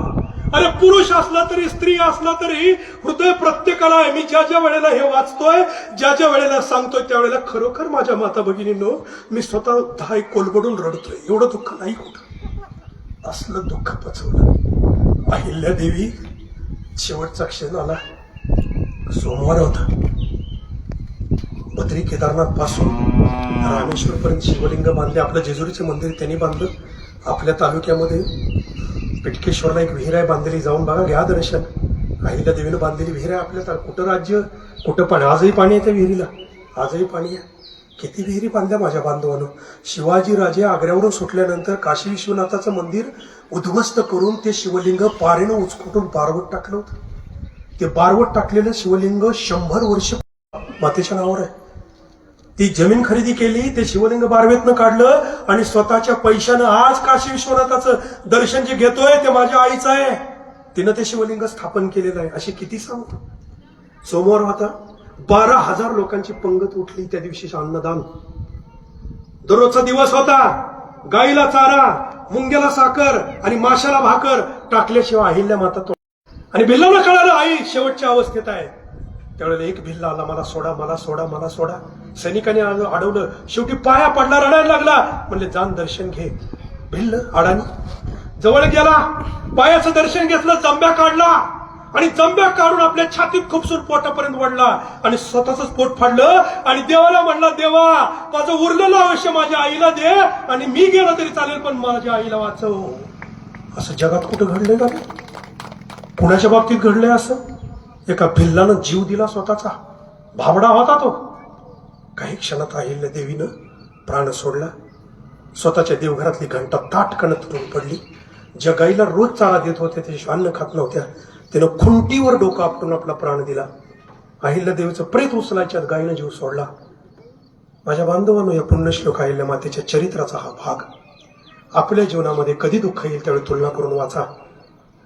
अरे पुरुष असला तरी स्त्री असला तरी हृदय प्रत्येकाला आहे. मी ज्या ज्या वेळेला हे वाचतोय, ज्या ज्या वेळेला सांगतोय त्यावेळेला खरोखर माझ्या माता भगिनींनो मी स्वतः धाय कोलबडून रडतोय. एवढं दुःख नाही होत. असलं दुःख पचवलं. अहिल्यादेवी शेवटचा क्षण आला. सोमवार होता. बद्री केदारनाथ पासून रामेश्वर पर्यंत शिवलिंग बांधले. आपलं जेजुरीचं मंदिर त्यांनी बांधलं. आपल्या तालुक्यामध्ये पिटकेश्वरला एक विहीर आहे बांधलेली, जाऊन बघा, घ्या दर्शन. अहिल्यादेवीनं बांधलेली विहीर आहे. आपल्या कुठं राज्य कुठं पाणी, आजही पाणी आहे त्या विहिरीला, आजही पाणी आहे. किती विहिरी बांधल्या माझ्या बांधवानं. शिवाजी राजे आग्र्यावरून सुटल्यानंतर काशी विश्वनाथाचं मंदिर उद्ध्वस्त करून ते शिवलिंग पारेनं उचकुटून बारवट टाकलं होतं. ते बारवट टाकलेलं शिवलिंग 100 वर्ष मातेच्या नावावर आहे. ती जमीन खरेदी केली, ते शिवलिंग बारवेतनं काढलं आणि स्वतःच्या पैशानं आज काशी विश्वनाथाचं दर्शन जे घेतोय ते माझ्या आईचं आहे. तिनं ते शिवलिंग स्थापन केलेलं आहे. अशी किती सांगतो. सोमवार होता. 12,000 लोकांची पंगत उठली त्या दिवशी. अन्नदान दररोजचा दिवस होता. गाईला चारा, मुंग्याला साखर आणि माशाला भाकर टाकल्याशिवाय अहिल्या माता तो. आणि भिल्लाला कळालं आई शेवटच्या अवस्थेत आहे. त्यावेळेला एक भिल्ला आला, मला सोडा, मला सोडा, मला सोडा. सैनिकांनी अडवलं. शेवटी पाया पडला, रडायला लागला. म्हणले जाण दर्शन घे. भिल्ल अडाणी जवळ गेला, पायाचं दर्शन घेतलं, जंब्या काढला आणि जंब्या काढून आपल्या छातीत खुपसून पोटापर्यंत वडला आणि स्वतःच पोट फाडलं आणि देवाला म्हणला, देवा माझं उरलेलं आयुष्य माझ्या आईला दे आणि मी गेलो तरी चालेल पण माझ्या आईला वाचव. असं जगात कुठं घडलंय का? कुणाच्या बाबतीत घडलंय असं? एका भिल्लानं जीव दिला स्वतःचा. भाबडा होता तो. काही क्षणात अहिल्या देवीनं प्राण सोडला. स्वतःच्या देवघरातली घंटा ताटकन तुटून पडली. ज्या गाईला रोज चारा देत होत्या त्याची अन्न खात नव्हत्या, त्यानं खुंटीवर डोकं आपटून आपला प्राण दिला. अहिल्या देवीचं प्रेत उचलायच्यात गायीनं जीव सोडला. माझ्या बांधवांनो, या पुण्यश्लोक अहिल्या मातेच्या चरित्राचा हा भाग आपल्या जीवनामध्ये कधी दुःख येईल त्यावेळी तुलना करून वाचा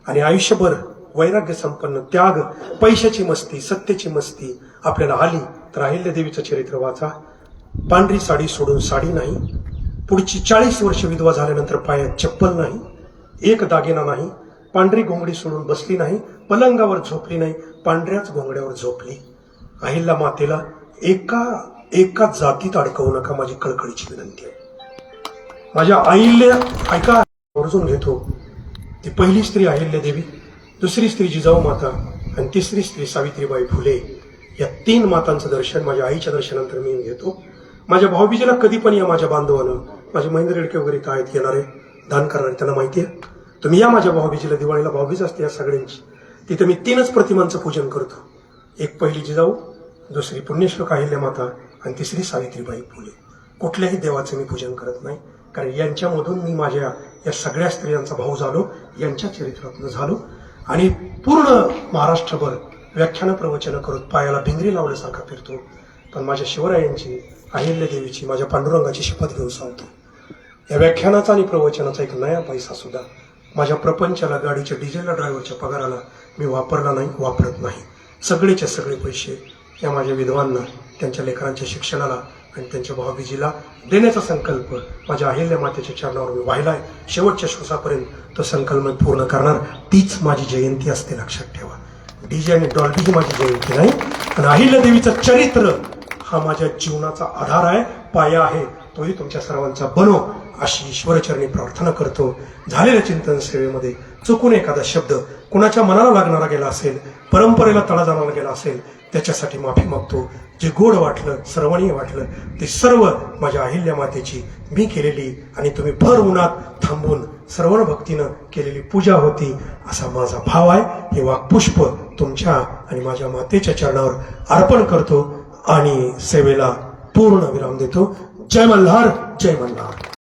आणि आयुष्यभर वैराग्य संपन्न, त्याग, पैशाची मस्ती, सत्तेची मस्ती आपल्याला आली तर अहिल्या देवीचं चरित्र वाचा. पांढरी साडी सोडून साडी नाही. पुढची 40 वर्ष विधवा झाल्यानंतर पायात चप्पल नाही, एक दागिना नाही. पांढरी घोंगडी सोडून बसली नाही, पलंगावर झोपली नाही, पांढऱ्याच घोंगड्यावर झोपली. अहिल्या मातेला एका जातीत अडकवू नका, माझी कळकळीची विनंती आहे. माझ्या अहिल्या ऐका, वर्जून घेतो. ती पहिली स्त्री अहिल्या देवी, दुसरी स्त्री जिजाऊ माता आणि तिसरी स्त्री सावित्रीबाई फुले. या 3 मातांचं दर्शन माझ्या आईच्या दर्शनानंतर मी घेतो. माझ्या भाऊबीजेला कधी पण या माझ्या बांधवानं, माझे महेंद्र रेडके वगैरे काय आहेत येणारे दान करणारे, त्यांना माहिती आहे. तुम्ही या माझ्या भाऊबीजेला. दिवाळीला भाऊबीज असते या सगळ्यांची. तिथे मी 3च प्रतिमांचं पूजन करतो. एक पहिली जिजाऊ, दुसरी पुण्यश्लोक अहिल्या माता आणि तिसरी सावित्रीबाई फुले. कुठल्याही देवाचं मी पूजन करत नाही, कारण यांच्यामधून मी माझ्या या सगळ्या स्त्रियांचा भाऊ झालो, यांच्या चरित्रातून झालो. आणि पूर्ण महाराष्ट्रभर व्याख्यानं प्रवचनं करत पायाला भिंगरी लावल्यासारखा फिरतो. पण माझ्या शिवरायांची, अहिल्या देवीची, माझ्या पांडुरंगाची शपथ घेऊन सांगतो, या व्याख्यानाचा आणि प्रवचनाचा एक नया पैसा सुद्धा माझ्या प्रपंचाला, गाडीच्या डिझेलला, ड्रायव्हरच्या पगाराला मी वापरला नाही, वापरत नाही. सगळेच्या सगळे पैसे या माझ्या विधवांना, त्यांच्या लेकरांच्या शिक्षणाला आणि त्यांच्या भाऊबीजीला देण्याचा संकल्प माझ्या अहिल्या मातेच्या चरणावर मी वाहिलाय. शेवटच्या श्वासापर्यंत तो संकल्प पूर्ण करणार. तीच माझी जयंती असते, लक्षात ठेवा. डीजे आणि डॉल्बी ही माझी जयंती नाही, पण अहिल्या देवीचं चरित्र हा माझ्या जीवनाचा आधार आहे, पाया आहे. तोही तुमच्या सर्वांचा बनो अशी ईश्वरचरणी प्रार्थना करतो. झालेल्या चिंतन सेवेमध्ये चुकून एखादा शब्द कुणाच्या मनाला लागणारा गेला असेल, परंपरेला तडा जाणारा गेला असेल, त्याच्यासाठी माफी मागतो. जे गोड वाटलं, सर्वणीय वाटलं, ते सर्व माझ्या अहिल्या मातेची मी केलेली आणि तुम्ही भर उन्हात थांबून श्रवण भक्तीनं केलेली पूजा होती, असा माझा भाव आहे. हे वाक्पुष्प तुमच्या आणि माझ्या मातेच्या चरणावर अर्पण करतो आणि सेवेला पूर्ण विराम देतो. जय मल्हार, जय मल्हार.